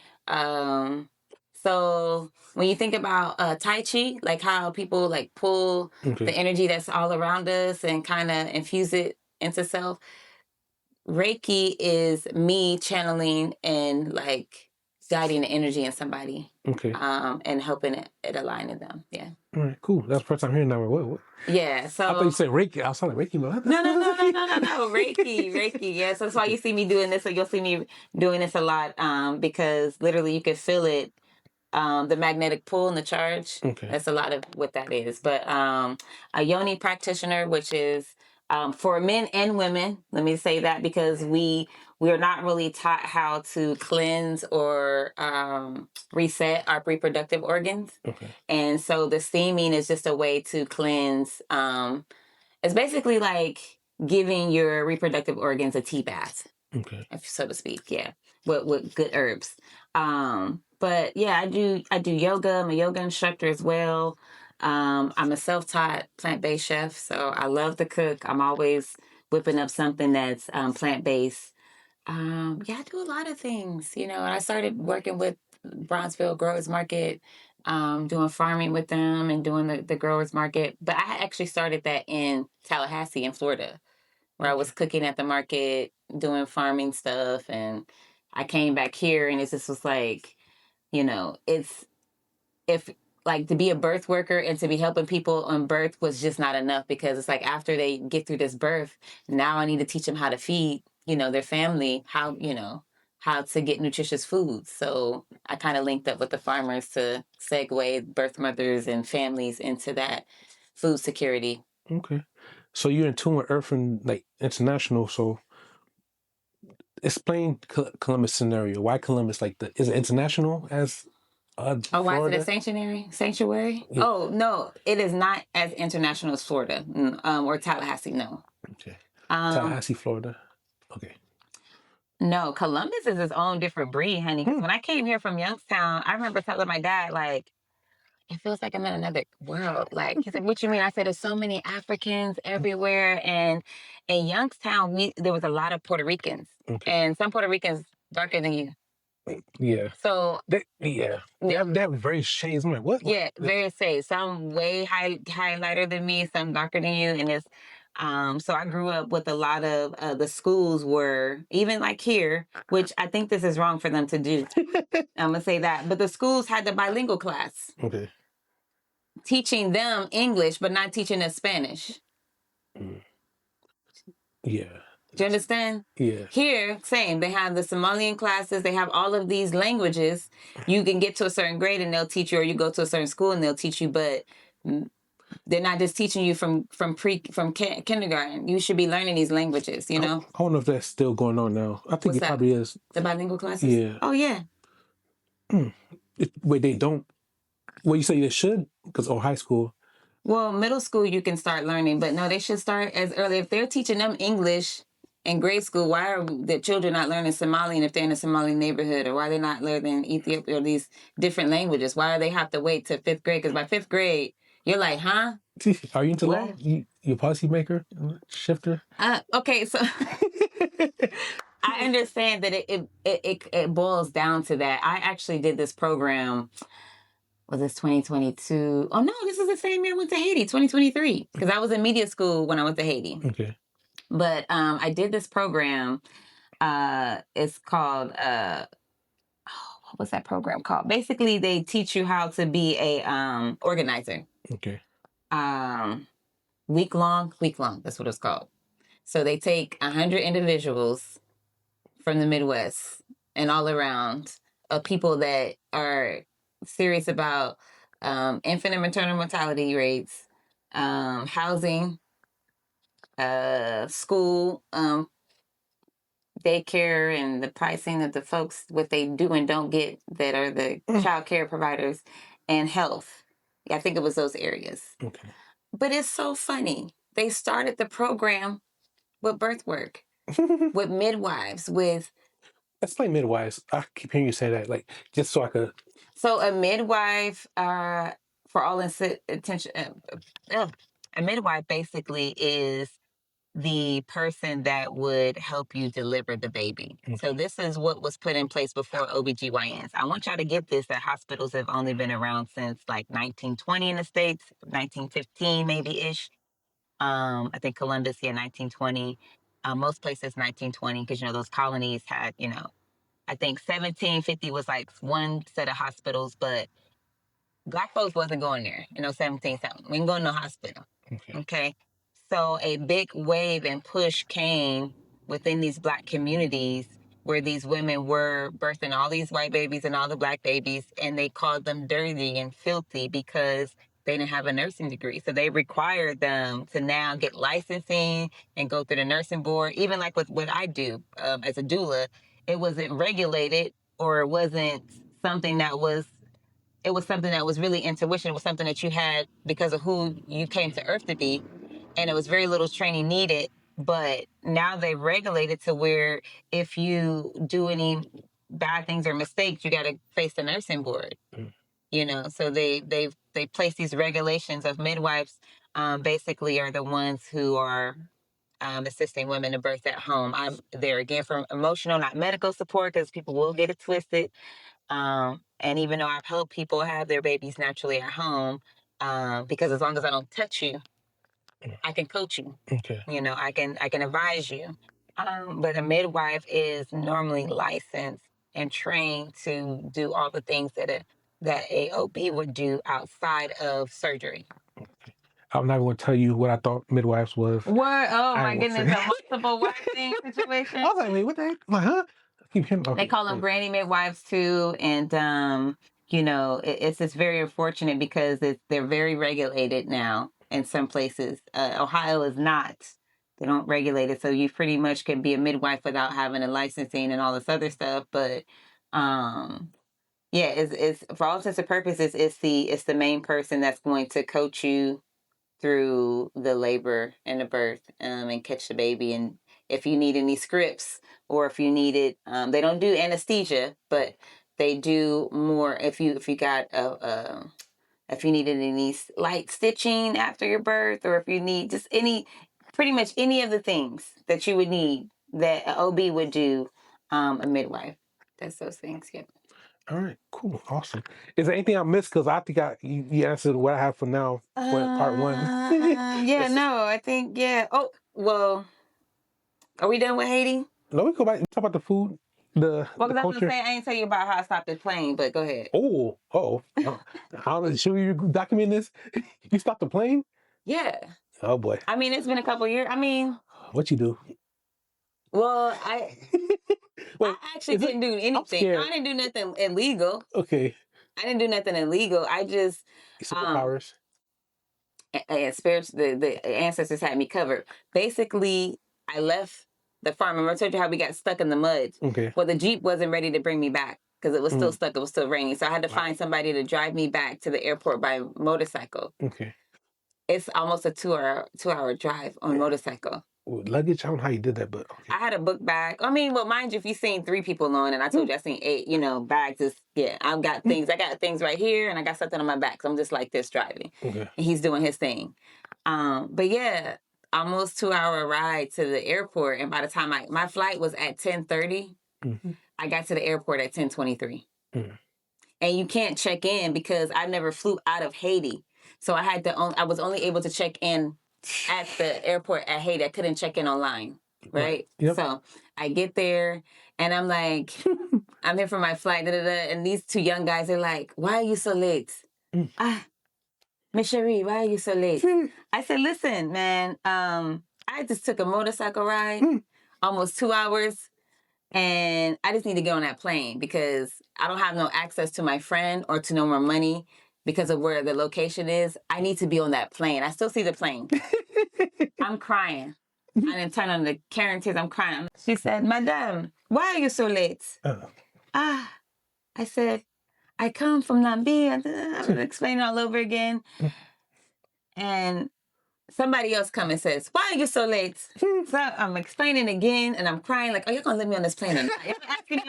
So when you think about Tai Chi, like how people like pull the energy that's all around us and kind of infuse it into self, Reiki is me channeling and like guiding the energy in somebody. Okay. And helping it align to them. Yeah. All right, cool. That's the first time hearing that. What? Yeah. So I thought you said Reiki. I was like Reiki, but no. Reiki. Yeah. So that's why you see me doing this. So you'll see me doing this a lot. Because literally you can feel it. The magnetic pull and the charge. Okay. That's a lot of what that is. But a yoni practitioner, which is for men and women. Let me say that because we are not really taught how to cleanse or reset our reproductive organs. Okay. And so the steaming is just a way to cleanse. It's basically like giving your reproductive organs a tea bath. Okay. So to speak. Yeah. With good herbs. But yeah, I do yoga. I'm a yoga instructor as well. I'm a self-taught plant-based chef, so I love to cook. I'm always whipping up something that's plant-based. Yeah, I do a lot of things, and I started working with Bronzeville Growers Market, doing farming with them and doing the growers market. But I actually started that in Tallahassee in Florida, where I was cooking at the market, doing farming stuff. And I came back here and it just was like, it's, if like to be a birth worker and to be helping people on birth was just not enough, because it's like after they get through this birth, now I need to teach them how to feed, their family, how to get nutritious foods. So I kind of linked up with the farmers to segue birth mothers and families into that food security. Okay. So you're in tune with Earth and like international. So explain Columbus scenario. Why Columbus? Like is it international as Why is it Florida? a sanctuary? Yeah. Oh no, it is not as international as Florida, or Tallahassee. No. Okay. Tallahassee, Florida. Okay. No, Columbus is its own different breed, honey. 'Cause when I came here from Youngstown, I remember telling my dad, like, it feels like I'm in another world. Like, he's like, what you mean? I said, there's so many Africans everywhere. And in Youngstown, there was a lot of Puerto Ricans. Okay. And some Puerto Ricans darker than you. Yeah. So They have very shades. I'm like, what? Yeah, very safe. Some way highlighter than me, some darker than you, and it's so I grew up with a lot of the schools were even like here, which I think this is wrong for them to do. I'm gonna say that, but the schools had the bilingual class. Okay. Teaching them English, but not teaching us Spanish. Yeah. Do you understand? Yeah. Here, same. They have the Somalian classes. They have all of these languages. You can get to a certain grade and they'll teach you, or you go to a certain school and they'll teach you, but they're not just teaching you from kindergarten. You should be learning these languages, I don't know if that's still going on now. I think What's it probably is. The bilingual classes? Yeah. Oh, yeah. Wait, they don't. Well, you say they should? Because, high school. Well, middle school, you can start learning, but no, they should start as early. If they're teaching them English in grade school, why are the children not learning Somalian if they're in a Somali neighborhood? Or why are they not learning Ethiopian or these different languages? Why do they have to wait to fifth grade? Because by fifth grade, you're like, huh? Are you into law? You policy maker? Shifter? Okay, so I understand that it boils down to that. I actually did this program. Was this 2022? Oh no, this is the same year I went to Haiti, 2023. Because I was in media school when I went to Haiti. Okay. But I did this program. It's called what was that program called? Basically, they teach you how to be a organizer. Okay. Week long. That's what it's called. So they take 100 individuals from the Midwest and all around of people that are serious about infant and maternal mortality rates, housing, school, daycare, and the pricing of the folks, what they do and don't get that are the child care providers, and health. I think it was those areas. Okay. But it's so funny. They started the program with birth work, with midwives, with Explain midwives. I keep hearing you say that, like, just so I could. So a midwife, for all intention, a midwife basically is the person that would help you deliver the baby. Okay. So this is what was put in place before OBGYNs. I want y'all to get this, that hospitals have only been around since like 1920 in the States, 1915 maybe-ish. I think Columbus, 1920. Most places 1920, because, those colonies had, I think 1750 was like one set of hospitals, but Black folks wasn't going there, 17 something. We didn't go to no hospital. Okay. So a big wave and push came within these Black communities where these women were birthing all these white babies and all the Black babies, and they called them dirty and filthy because they didn't have a nursing degree. So they required them to now get licensing and go through the nursing board. Even like with what I do as a doula, it wasn't regulated, or it wasn't something that was it was something that was really intuition. It was something that you had because of who you came to Earth to be. And it was very little training needed. But now they've regulated to where if you do any bad things or mistakes, you got to face the nursing board. So they place these regulations of midwives. Basically, are the ones who are assisting women to birth at home. I'm there again for emotional, not medical support, because people will get it twisted. And even though I've helped people have their babies naturally at home, because as long as I don't touch you, I can coach you. Okay. I can advise you. But a midwife is normally licensed and trained to do all the things that a OB would do outside of surgery. I'm not going to tell you what I thought midwives was. What? Oh I my ain't goodness, gonna say. a multiple wife thing situation. I was like, wait, what the heck? I'm like, huh? I keep hearing. Okay, They call them granny midwives too, and it's just very unfortunate because they're very regulated now in some places. Ohio is not. They don't regulate it, so you pretty much can be a midwife without having a licensing and all this other stuff. But yeah, it's for all intents and purposes, it's the main person that's going to coach you through the labor and the birth, and catch the baby. And if you need any scripts, or if you need it, they don't do anesthesia, but they do more if you got if you needed any light stitching after your birth, or if you need just pretty much any of the things that you would need that an OB would do, a midwife. That's those things. Yeah. All right, cool, awesome. Is there anything I missed? Because I think you answered what I have for now for part one. Yeah, no, I think, yeah. Oh, well, are we done with Haiti? No, we go back and talk about the food, the Well, because I was culture. going to say, I ain't tell you about how I stopped the plane, but go ahead. Oh. Should we document this? You stopped the plane? Yeah. Oh, boy. I mean, it's been a couple years. I mean... What you do? Well, I actually didn't do anything. I didn't do nothing illegal. Okay. I didn't do nothing illegal. I just... Superpowers. The ancestors had me covered. Basically, I left the farm. Remember I told you how we got stuck in the mud? Okay. Well, the Jeep wasn't ready to bring me back because it was still stuck. It was still raining. So I had to find somebody to drive me back to the airport by motorcycle. Okay. It's almost a 2-hour drive on motorcycle. Luggage, I don't know how you did that, but okay. I had a book bag. I mean, well, mind you, if you've seen 3 people on, and I told you I seen 8, bags. I've got things. I got things right here, and I got something on my back. So I'm just like this driving. Okay. And he's doing his thing. But yeah, almost 2-hour ride to the airport. And by the time my flight was at 10:30, I got to the airport at 10:23. And you can't check in because I never flew out of Haiti. So I was only able to check in at the airport at Haiti. I couldn't check in online, right? Yep. So I get there and I'm like, I'm here for my flight, and these 2 young guys are like, why are you so late? Miss Cherie, why are you so late? I said, listen, man, I just took a motorcycle ride, almost 2 hours, and I just need to get on that plane because I don't have no access to my friend or to no more money because of where the location is. I need to be on that plane. I still see the plane. I'm crying. I didn't turn on the Karen tears. I'm crying. She said, Madame, why are you so late? I said, I come from Namibia. I was explaining all over again. And somebody else come and says, "Why are you so late?" So I'm explaining again, and I'm crying like, "Oh, you're gonna let me on this plane?" You're asking me.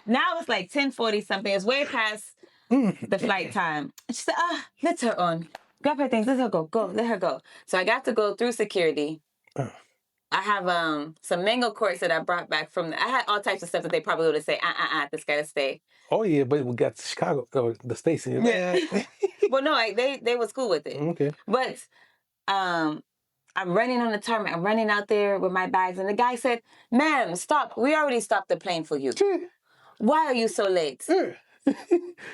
Now it's like 10:40 something. It's way past the flight time. And she said, "Let her on. Grab her things. Let her go. Go. Let her go." So I got to go through security. I have some mango quartz that I brought back from. I had all types of stuff that they probably would have said, this gotta stay. Oh yeah, but we got Chicago, the Stacy. Yeah. Well, no, they was cool with it. Okay. But I'm running on the tarmac. I'm running out there with my bags, and the guy said, "Ma'am, stop. We already stopped the plane for you. Why are you so late?"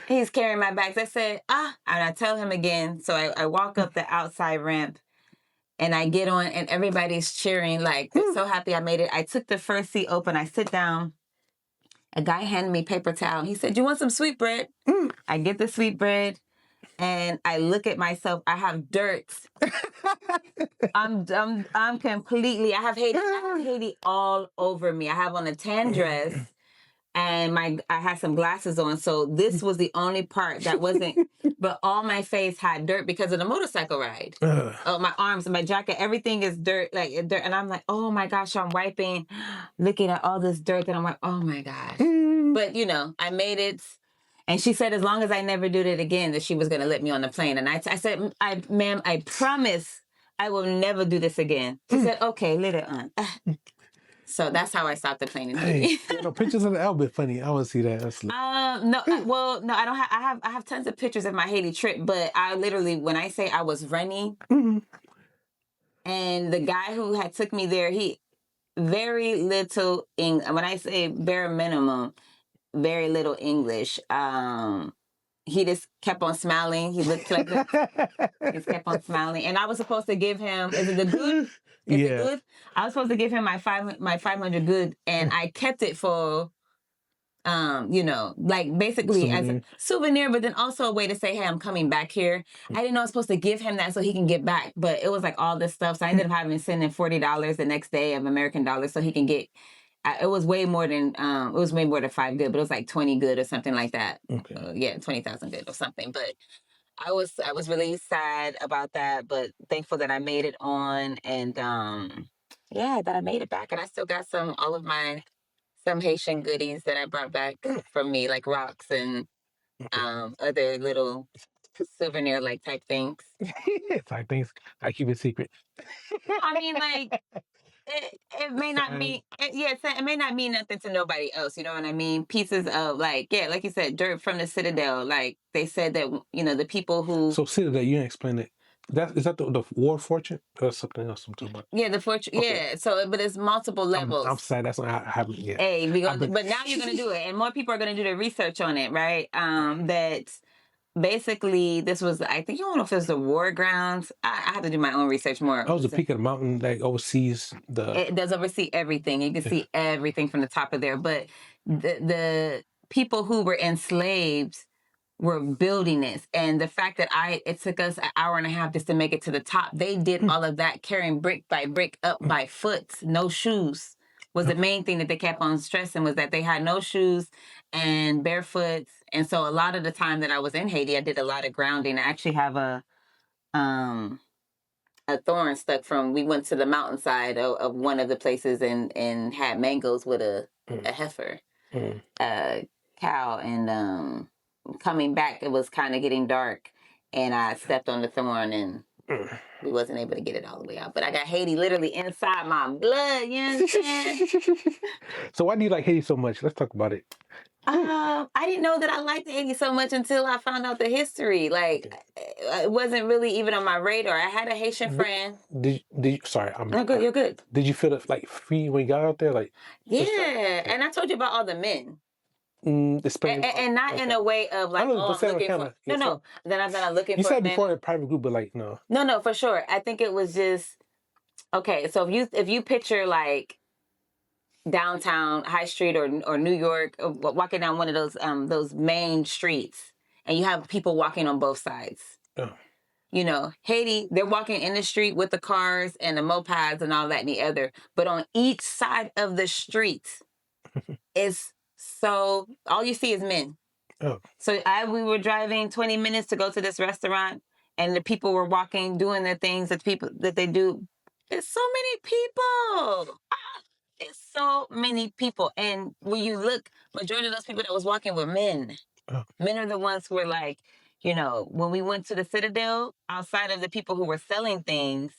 He's carrying my bags. I said, and I tell him again. So I walk up the outside ramp, and I get on, and everybody's cheering, like, they're so happy I made it. I took the first seat open. I sit down. A guy handed me paper towel. He said, "You want some sweetbread?" I get the sweetbread, and I look at myself. I have dirt. I'm completely. I have Haiti all over me. I have on a tan dress, and I had some glasses on. So this was the only part that wasn't. But all my face had dirt because of the motorcycle ride. Oh, my arms, my jacket, everything is dirt, like dirt. And I'm like, oh my gosh, I'm wiping, looking at all this dirt, and I'm like, oh my gosh. But I made it. And she said, as long as I never do that again, that she was going to let me on the plane. And I said, ma'am, I promise I will never do this again. She said, okay, let it on. So that's how I stopped the plane in Haiti. Pictures of the album funny. I want to see that. No, I don't have. I have tons of pictures of my Haiti trip, but I literally, when I say I was running, and the guy who had took me there, he very little when I say bare minimum, very little English. He just kept on smiling. He looked like he just kept on smiling, and I was supposed to give him. Is it the good? Is it good? I was supposed to give him my 500 good, and I kept it for, like basically as a souvenir, but then also a way to say, hey, I'm coming back here. I didn't know I was supposed to give him that so he can get back, but it was like all this stuff. So I ended up having to send him $40 the next day of American dollars so he can get. It was way more than 5 good, but it was like 20 good or something like that. Okay. 20,000 good or something. But I was really sad about that, but thankful that I made it on, and that I made it back, and I still got some Haitian goodies that I brought back from me, like rocks and other little souvenir like type things. Type things. I keep it secret. I mean, like. It may not mean it may not mean nothing to nobody else, you know what I mean? Pieces of like you said, dirt from the Citadel. Like they said that the people who. So Citadel, you didn't explain it. Is that the war fortune or something else I'm talking about? Yeah, the fortune. Okay. Yeah, so but it's multiple levels. I'm sad that's not I haven't yet. Hey, but now you're gonna do it, and more people are gonna do the research on it, right? That. Basically, this was, I think, I don't know if it was the war grounds. I have to do my own research more. Oh, the peak of the mountain that oversees It does oversee everything. You can see everything from the top of there. But the people who were enslaved were building this. And the fact that it took us an hour and a half just to make it to the top. They did all of that, carrying brick by brick up by foot, no shoes. Was the main thing that they kept on stressing, was that they had no shoes and barefoot. And so a lot of the time that I was in Haiti, I did a lot of grounding. I actually have a thorn stuck we went to the mountainside of one of the places and had mangoes with a heifer, cow. And coming back, it was kind of getting dark, and I stepped on the thorn, and we wasn't able to get it all the way out. But I got Haiti literally inside my blood, you understand? So why do you like Haiti so much? Let's talk about it. I didn't know that I liked Haiti so much until I found out the history. Like, it wasn't really even on my radar. I had a Haitian friend. Did you? Sorry, No, good. You're good. Did you feel it like free when you got out there? Like, and I told you about all the men. And not in a way of like, I'm looking for. No. Then I'm not looking for. You said before in a private group, but like, no. No, for sure. I think it was just okay. So if you picture like downtown High Street or New York, walking down one of those main streets, and you have people walking on both sides. Oh. Haiti, they're walking in the street with the cars and the mopeds and all that and the other. But on each side of the street is so all you see is men. Oh. So we were driving 20 minutes to go to this restaurant, and the people were walking, doing the things that they do. It's so many people. It's so many people. And when you look, majority of those people that was walking were men. Oh. Men are the ones who were like, when we went to the Citadel, outside of the people who were selling things,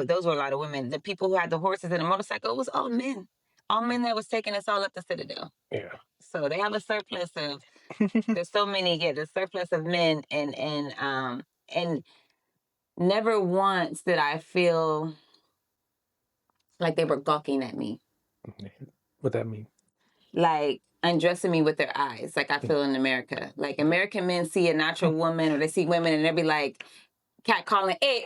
those were a lot of women. The people who had the horses and the motorcycle, it was all men. All men that was taking us all up the Citadel. Yeah. So they have a surplus of, there's so many, the surplus of men, and never once did I feel like they were gawking at me. What that mean? Like undressing me with their eyes, like I feel in America. Like American men see a natural woman, or they see women and they be like cat calling, hey,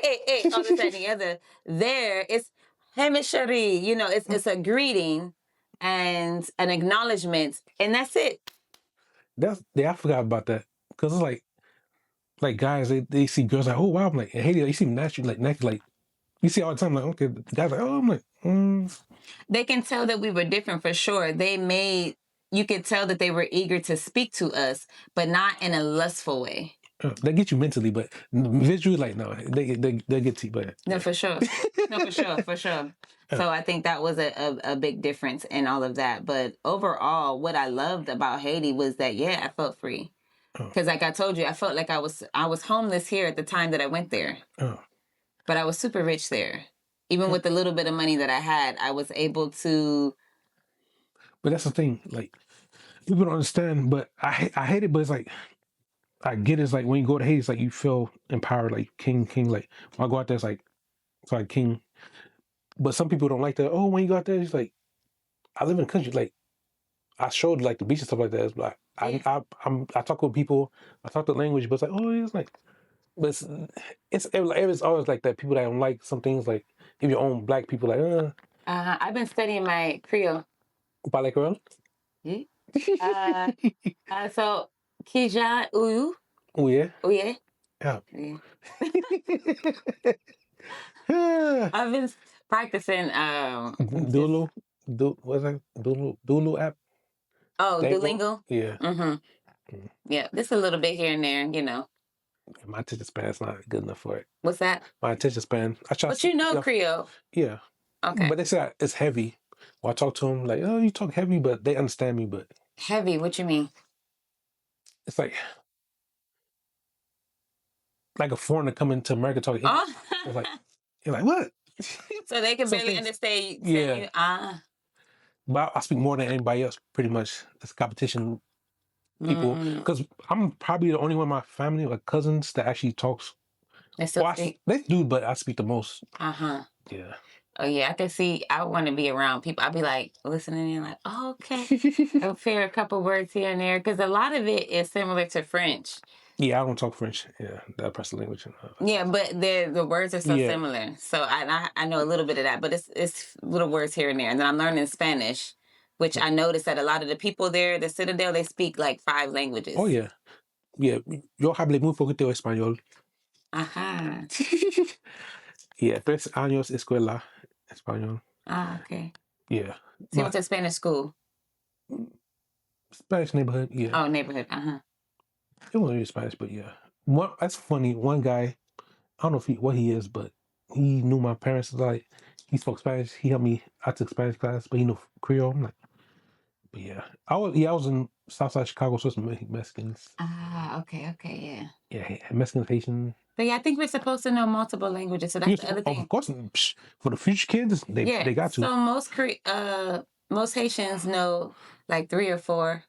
all this, that, and the other. There, it's hey, Miss Cherie, it's a greeting and an acknowledgement, and that's it. I forgot about that, because it's like guys, they see girls like, oh wow, I'm like, in Haiti, you see naturally, like you see all the time, like, okay, the guys like, oh, I'm like, They can tell that we were different for sure. You could tell that they were eager to speak to us, but not in a lustful way. They get you mentally, but visually, like, no, they get to you, but no, for sure, for sure. So I think that was a big difference in all of that. But overall, what I loved about Haiti was that, I felt free. Because like I told you, I felt like I was homeless here at the time that I went there. But I was super rich there. Even with the little bit of money that I had, I was able to. But that's the thing, like, people don't understand, but I hate it, but it's like, I get it. It's like when you go to Haiti, it's like you feel empowered, like king. Like when I go out there, it's like king. But some people don't like that. Oh, when you go out there, it's like, I live in the country. Like, I showed like the beach and stuff like that. It's like I talk with people. I talk the language, but it's like, oh, it's like, but it's always like that. People that don't like some things, like if your own black people, like, I've been studying my Creole. Parle Creole? Yeah. So Kija Uyu. Oh yeah. Yeah. I've been practicing. Dulu, what's that? Dulu app. Oh, Duolingo. Yeah. Mm-hmm. Yeah, just a little bit here and there, My attention span's not good enough for it. What's that? My attention span. I try. But Creole. Yeah. Okay. But they say it's heavy. When I talk to them, like, oh, you talk heavy, but they understand me. But heavy? What you mean? It's like a foreigner coming to America talking English. It's like, you're like, what? So they can barely understand. Yeah. But I speak more than anybody else, pretty much. It's competition people. Because I'm probably the only one in my family, like cousins, that actually talks. They still speak? They do, but I speak the most. Yeah. Oh, yeah, I can see. I want to be around people. I'll be like listening and like, oh, okay. I'll hear a couple words here and there, because a lot of it is similar to French. Yeah, I don't talk French. Yeah, that's the language. Yeah, but the words are so similar. So I know a little bit of that, but it's little words here and there. And then I'm learning Spanish, which I noticed that a lot of the people there, the Citadel, they speak like 5 languages. Oh, yeah. Yeah, yo hablé muy poquito español. Ajá. Yeah, 3 años escuela español. Okay. Yeah. So you went to Spanish school? Spanish neighborhood, yeah. Oh, neighborhood, It wasn't really Spanish, but yeah. That's funny. One guy, I don't know what he is, but he knew my parents. Like, he spoke Spanish. He helped me. I took Spanish class, but he knew Creole. I'm like, but yeah. I was in Southside Chicago, so some Mexicans. Okay, yeah. Yeah, Mexicans, Haitian. But yeah, I think we're supposed to know multiple languages, so that's the other thing. Of course, for the future kids, they got to. So most Haitians know like 3 or 4.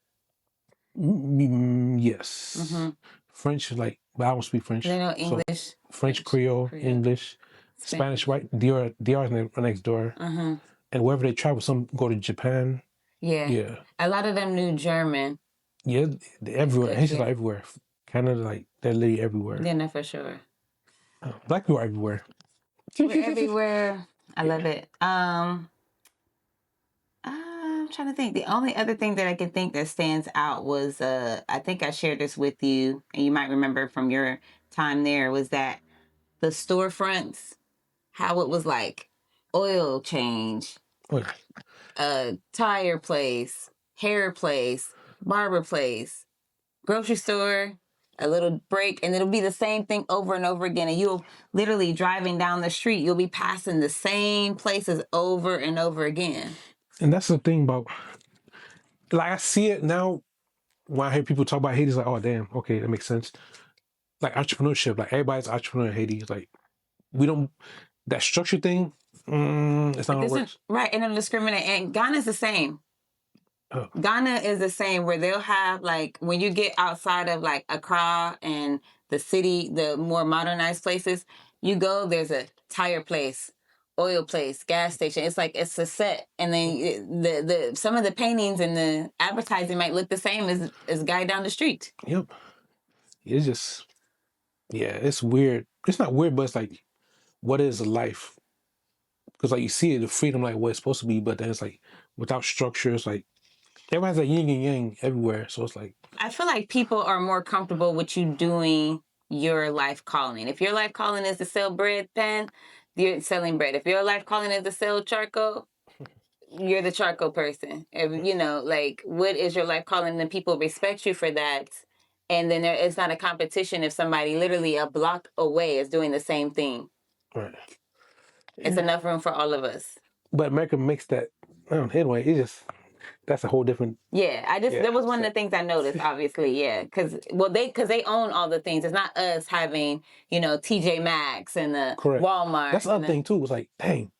Yes. French, but I don't speak French. They know English. So French, Creole, English, Spanish, right? DR is next door. And wherever they travel, some go to Japan. Yeah. A lot of them knew German. Yeah, they're everywhere. Haitians are everywhere. Canada, they're literally everywhere. Yeah, no, for sure. Black people are everywhere. We're everywhere. I love it. I'm trying to think. The only other thing that I can think that stands out was, I think I shared this with you, and you might remember from your time there, was that the storefronts, how it was like oil change, tire place, hair place, barber place, grocery store, a little break, and it'll be the same thing over and over again. And you'll literally driving down the street, you'll be passing the same places over and over again. And that's the thing about, like, I see it now when I hear people talk about Haiti. It's like, oh damn, okay, that makes sense. Like entrepreneurship, like everybody's entrepreneur in Haiti. It's like we don't that structure thing. It's not how it works. Right, and don't discriminate. And Ghana's the same. Oh. Ghana is the same, where they'll have, like, when you get outside of like Accra and the city, the more modernized places, you go, there's a tire place, oil place, gas station. It's like it's a set, and then the some of the paintings and the advertising might look the same as guy down the street. Yep. It's just, yeah, it's weird. It's not weird, but it's like, what is life? Because like you see it, the freedom, like what it's supposed to be, but then it's like without structure. It's like everyone has a yin and yang everywhere. So it's like, I feel like people are more comfortable with you doing your life calling. If your life calling is to sell bread pan, you're selling bread. If your life calling is to sell charcoal, you're the charcoal person. If, you know, like, what is your life calling? Then people respect you for that. And then it's not a competition if somebody literally a block away is doing the same thing. right. It's enough room for all of us. But America makes that, anyway, it's just, that's a whole different. Yeah, that was one of the things I noticed, obviously, yeah. Because they own all the things. It's not us having, you know, TJ Maxx and the Correct. Walmart. That's the other thing too. It's like, dang,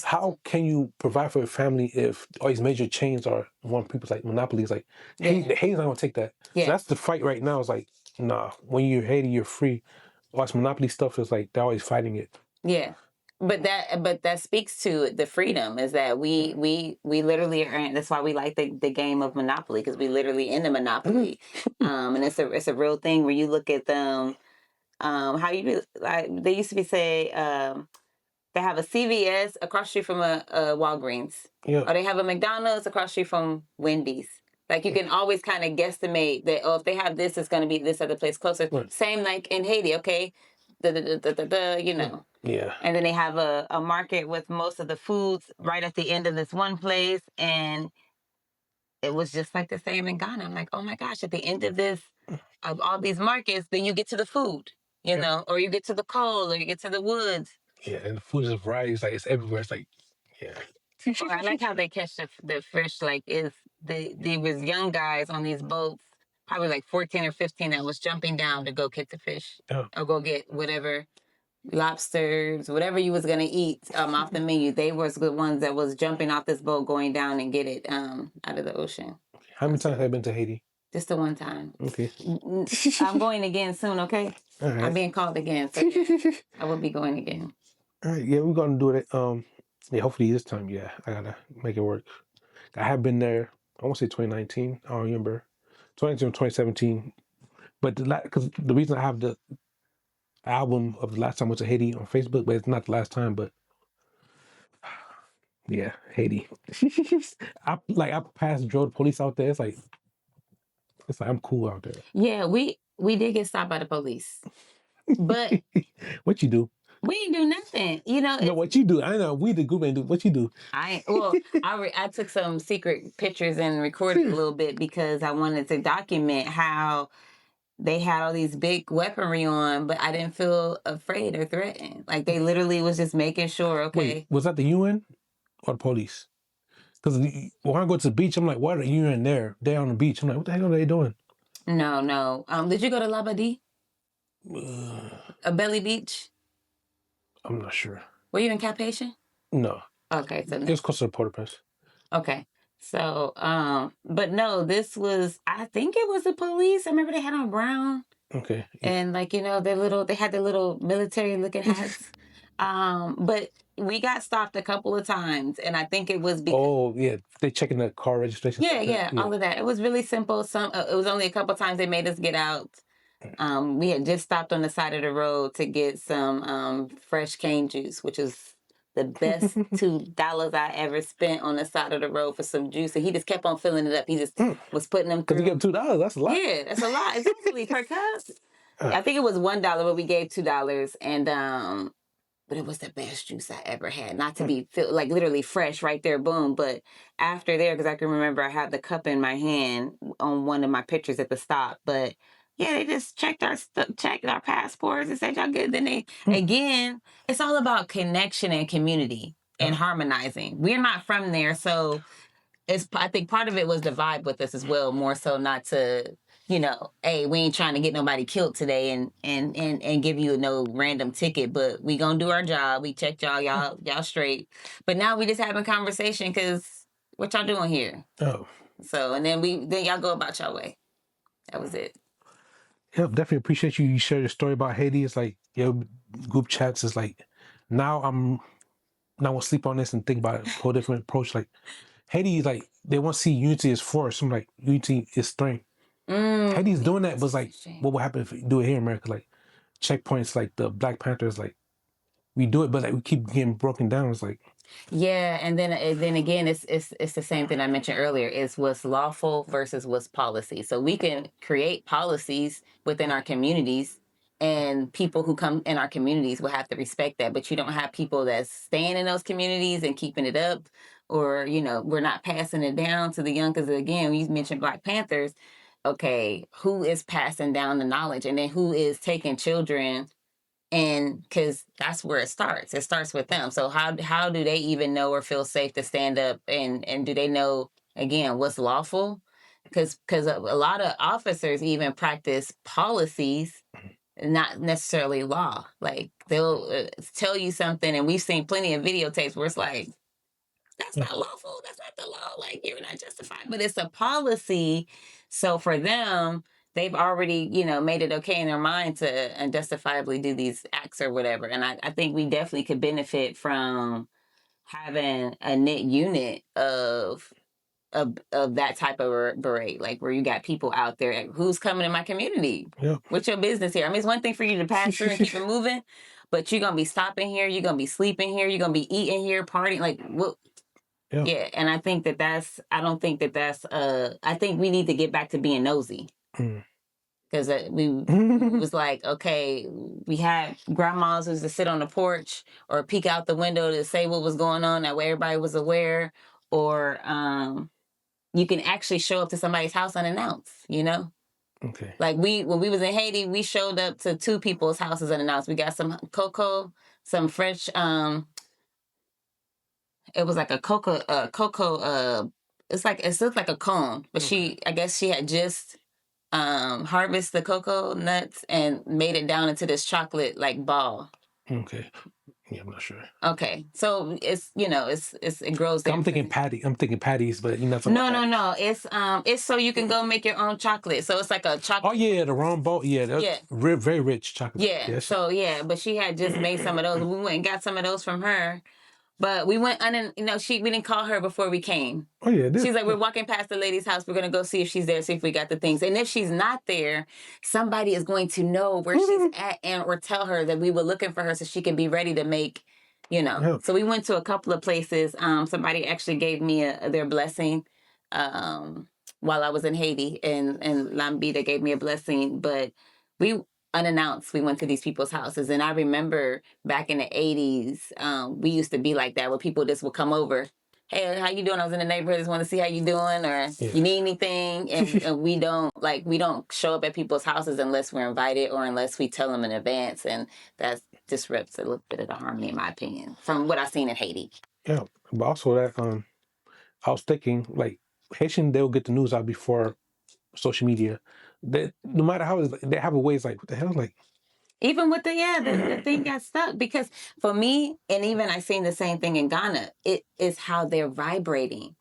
how can you provide for your family if all these major chains are one people's like monopolies? Like, Haiti's not gonna take that. Yeah. So that's the fight right now. It's like, nah, when you're Haiti, you're free. All this monopoly stuff is like they're always fighting it. Yeah. But that speaks to the freedom, is that we literally are. That's why we like the game of Monopoly, because we literally in the Monopoly, and it's a real thing where you look at them. How you like they used to be say they have a CVS across the street from a Walgreens, or they have a McDonald's across the street from Wendy's. Like, you can always kind of guesstimate that, oh, if they have this, it's going to be this other place closer. Right. Same like in Haiti, okay, you know. Yeah. And then they have a market with most of the foods right at the end of this one place. And it was just like the same in Ghana. I'm like, oh my gosh, at the end of all these markets, then you get to the food, you know, or you get to the coal, or you get to the woods. Yeah, and the food is a variety. It's like, it's everywhere. It's like, yeah. I like how they catch the fish. Like, there was young guys on these boats, probably like 14 or 15, that was jumping down to go get the fish, or go get whatever, lobsters, whatever you was gonna eat off the menu. They was the ones that was jumping off this boat, going down and get it out of the ocean. How many times have you been to Haiti? Just the one time. Okay. I'm going again soon. Okay. All right. I'm being called again, so I will be going again. All right. Yeah, we're gonna do it. Yeah, hopefully this time. Yeah, I gotta make it work. I have been there. I want to say 2019. I don't remember. 2019 or 2017. But because the reason I have the album of the last time I went to Haiti on Facebook, but it's not the last time. But yeah, Haiti. I passed drove the police out there. It's like I'm cool out there. Yeah, we did get stopped by the police, but what you do? We didn't do nothing, you know. No, what you do? I know we the group ain't do. What you do? I took some secret pictures and recorded a little bit, because I wanted to document how they had all these big weaponry on, but I didn't feel afraid or threatened. Like, they literally was just making sure. Okay. Wait, was that the UN or the police? Because when I go to the beach, I'm like, why are the UN there? They're on the beach. I'm like, what the heck are they doing? No. Did you go to Labadee? A Belly Beach? I'm not sure. Were you in Cap Haitian? No. Okay, so it was close to the Port-au-Prince. Okay, so but no, this was, I think it was the police. I remember they had on brown. Okay. And like, you know, they had their little military looking hats. But we got stopped a couple of times, and I think it was because... Oh yeah, they checking the car registration. Yeah, all of that. It was really simple. It was only a couple of times they made us get out. We had just stopped on the side of the road to get some fresh cane juice, which is the best $2 I ever spent on the side of the road for some juice. And he just kept on filling it up. He just was putting them through. Because you get $2, that's a lot. Yeah, that's a lot. It's actually per cup. I think it was $1, but we gave $2. And but it was the best juice I ever had. Not to be like literally fresh right there, boom. But after there, because I can remember I had the cup in my hand on one of my pictures at the stop, but Yeah, they just checked our passports and said y'all good. Then they again, it's all about connection and community and harmonizing. We're not from there, so I think part of it was the vibe with us as well, more so not to, hey, we ain't trying to get nobody killed today and give you no random ticket, but we gonna do our job. We checked y'all straight. But now we just having conversation because what y'all doing here? Oh. So and then y'all go about y'all way. That was it. Yeah, definitely appreciate you shared your story about Haiti. It's like group chats is like now I'm gonna sleep on this and think about a whole different approach. Like Haiti is like they want to see unity as force. I'm like unity is strength. Haiti's doing that, but it's like what would happen if we do it here in America? Like checkpoints, like the Black Panthers, like we do it, but like we keep getting broken down. It's like and then again, it's the same thing I mentioned earlier. It's what's lawful versus what's policy. So we can create policies within our communities, and people who come in our communities will have to respect that. But you don't have people that's staying in those communities and keeping it up, or we're not passing it down to the young. Because again, you mentioned Black Panthers. Okay, who is passing down the knowledge, and then who is taking children? And because that's where it starts with them. So how do they even know or feel safe to stand up, and do they know again what's lawful? Because a lot of officers even practice policies, not necessarily law. Like they'll tell you something, and we've seen plenty of videotapes where it's like, that's not lawful, that's not the law, like you're not justified, but it's a policy. So for them, they've already made it okay in their mind to unjustifiably do these acts or whatever. And I think we definitely could benefit from having a knit unit of that type of beret, like where you got people out there who's coming in my community. What's your business here? I mean, it's one thing for you to pass through and keep it moving, but you're gonna be stopping here, you're gonna be sleeping here, you're gonna be eating here, partying, like what? Yeah, and I think I don't think that's I think we need to get back to being nosy. Because we was like, okay, we had grandmas who used to sit on the porch or peek out the window to say what was going on, that way everybody was aware. Or you can actually show up to somebody's house unannounced, Okay. Like when we was in Haiti, we showed up to 2 people's houses unannounced. We got some cocoa, some fresh it was like a cocoa it looked like a cone, but I guess she had just harvest the cocoa nuts and made it down into this chocolate like ball. Okay. Yeah, I'm not sure. Okay, so it's it grows there. I'm thinking patties, but you're not talking No, about no. It's so you can go make your own chocolate. So it's like a chocolate. Oh yeah, the round ball. Yeah, that's very rich chocolate. Yeah. Yes. So but she had just made some of those. We went and got some of those from her. But we went we didn't call her before we came. Oh yeah, she's like, we're walking past the lady's house. We're gonna go see if she's there, see if we got the things. And if she's not there, somebody is going to know where she's at or tell her that we were looking for her so she can be ready to make, So we went to a couple of places. Somebody actually gave me their blessing while I was in Haiti, and Lambida gave me a blessing. But we unannounced, we went to these people's houses. And I remember back in the 80s, we used to be like that, where people just would come over. Hey, how you doing? I was in the neighborhood, just want to see how you doing, or you need anything. And we don't show up at people's houses unless we're invited or unless we tell them in advance. And that disrupts a little bit of the harmony, in my opinion, from what I've seen in Haiti. Yeah, but also that I was thinking, like, Haitian, they'll get the news out before social media. That no matter how they have a way. It's like, what the hell, like. Even with the thing got stuck, because for me, and even I seen the same thing in Ghana, it is how they're vibrating.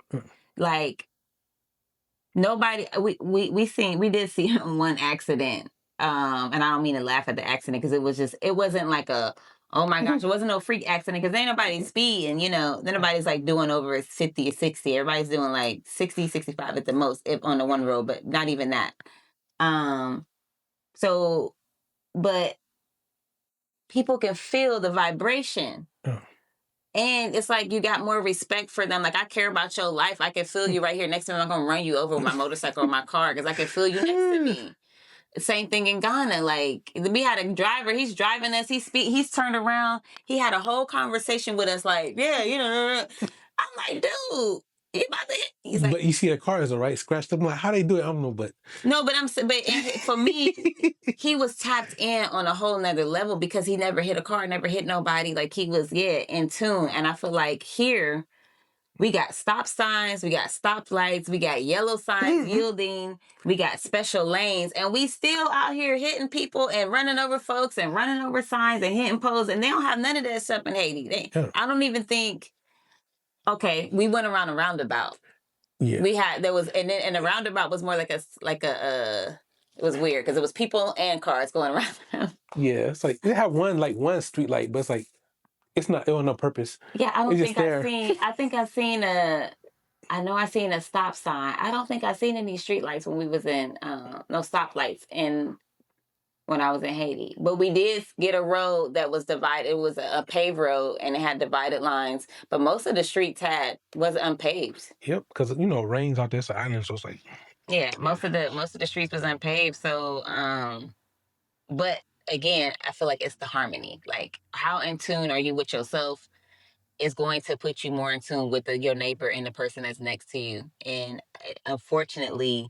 Like nobody, we did see one accident, and I don't mean to laugh at the accident, because it wasn't like a, oh my gosh, it wasn't no freak accident, because ain't nobody speeding, then nobody's like doing over 50 or 60. Everybody's doing like 60, 65 at the most, if on the one road, but not even that. But people can feel the vibration. And it's like you got more respect for them. Like, I care about your life. I can feel you right here next to me. I'm going to run you over with my motorcycle or my car because I can feel you next to me. Same thing in Ghana. Like, we had a driver. He's driving us. He's turned around. He had a whole conversation with us like, yeah, I'm like, dude. He's like, but you see the cars, all right, scratched up. I'm like, how they do it? I don't know, but no, but for me, he was tapped in on a whole nother level because he never hit a car, never hit nobody. Like he was, in tune. And I feel like here we got stop signs, we got stoplights, we got yellow signs yielding, we got special lanes, and we still out here hitting people and running over folks and running over signs and hitting poles, and they don't have none of that stuff in Haiti. I don't even think. Okay, we went around a roundabout. yeah, And the roundabout was more like a it was weird because it was people and cars going around. yeah. It's like they have one street light, but it's like it was no purpose. Yeah, I don't It's just think I've there. seen. I think I've seen a. I know I seen a stop sign. I don't think I seen any street lights when we was in no stoplights when I was in Haiti. But we did get a road that was divided. It was a paved road and it had divided lines. But most of the streets was unpaved. Yep, because rain's out there, it's an island, so it's like most of the streets was unpaved. So but again, I feel like it's the harmony. Like how in tune are you with yourself is going to put you more in tune with your neighbor and the person that's next to you. And unfortunately,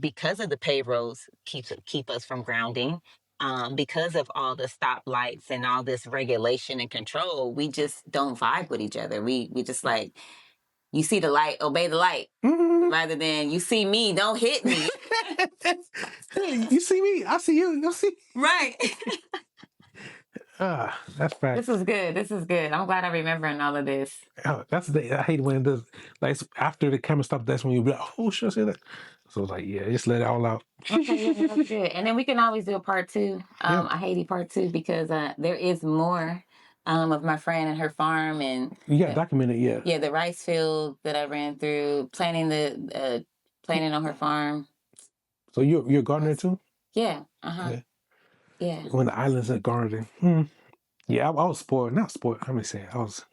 because of the paved roads keep us from grounding, because of all the stoplights and all this regulation and control, we just don't vibe with each other. We just like, you see the light, obey the light, rather than you see me, don't hit me. you see me, I see you. You see, right? That's fact. This is good. I'm glad I'm remembering all of this. I hate when it does. Like after the camera stops, that's when you be like, "Oh, should I say that?" So it's like, yeah, just let it all out. Okay, yeah, that's good. And then we can always do a part 2, a Haiti part 2, because there is more of my friend and her farm, and you got documented, yeah, the rice field that I ran through, planting on her farm. So you're a gardener too? Yeah. Yeah. When the islands are gardening. Yeah, I was spoiled. Not spoiled. How many say I was?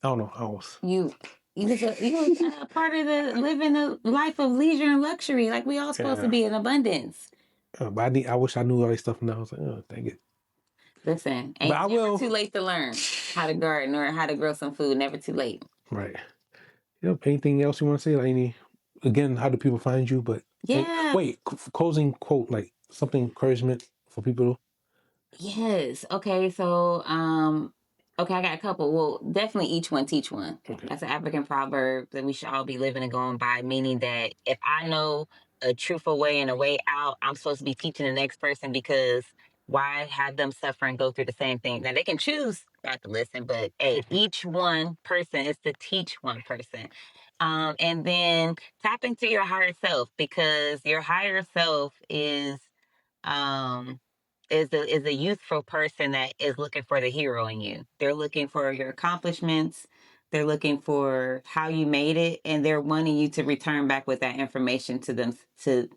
I don't know. I was. You was a part of the living a life of leisure and luxury, like we all supposed to be in abundance. But I wish I knew all this stuff now. I was like, oh, dang it. Listen, ain't never too late to learn how to garden or how to grow some food. Never too late. Right. Yep. Anything else you want to say? Like how do people find you? But yeah. Wait, closing quote, like something encouragement for people. Yes. Okay. So, okay, I got a couple. Well, definitely each one teach one. Okay. That's an African proverb that we should all be living and going by, meaning that if I know a truthful way and a way out, I'm supposed to be teaching the next person, because why have them suffer and go through the same thing? Now they can choose not to listen, but hey, each one person is to teach one person. And then tap into your higher self, because your higher self is a youthful person that is looking for the hero in you. They're looking for your accomplishments. They're looking for how you made it, and they're wanting you to return back with that information to them, to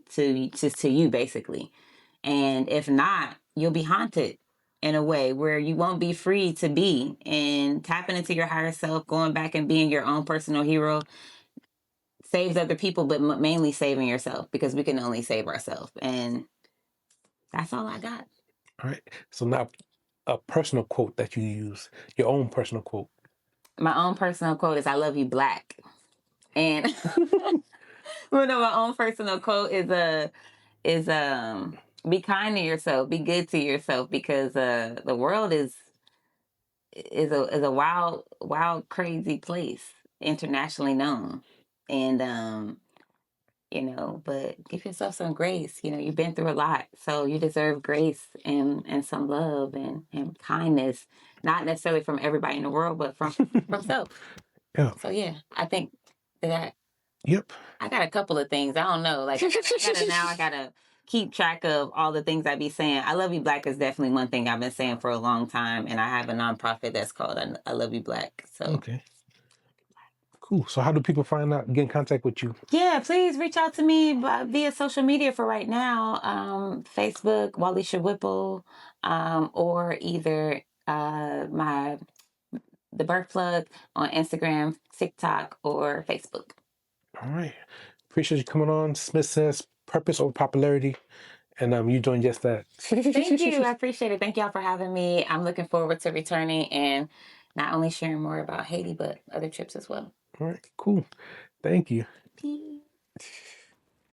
you, basically. And if not, you'll be haunted in a way where you won't be free to be. And tapping into your higher self, going back and being your own personal hero, saves other people, but mainly saving yourself, because we can only save ourselves. And that's all I got. All right. So now a personal quote that you use, your own personal quote. My own personal quote is, "I love you, Black." And my own personal quote is be kind to yourself, be good to yourself, because the world is a wild, crazy place, internationally known. And but give yourself some grace. You've been through a lot, so you deserve grace and some love and kindness, not necessarily from everybody in the world, but from self. Yeah. So yeah, I think that. Yep. I got a couple of things. I don't know. Like I gotta keep track of all the things I be saying. "I love you, Black" is definitely one thing I've been saying for a long time, and I have a nonprofit that's called I Love You, Black. So okay. Cool. So how do people get in contact with you? Yeah, please reach out to me via social media for right now. Facebook, Alicia Whipple, or either the Birth Plug on Instagram, TikTok, or Facebook. All right. Appreciate you coming on. Smith says purpose over popularity. And you doing just that. Thank you. I appreciate it. Thank y'all for having me. I'm looking forward to returning and not only sharing more about Haiti, but other trips as well. All right, cool. Thank you. Peace.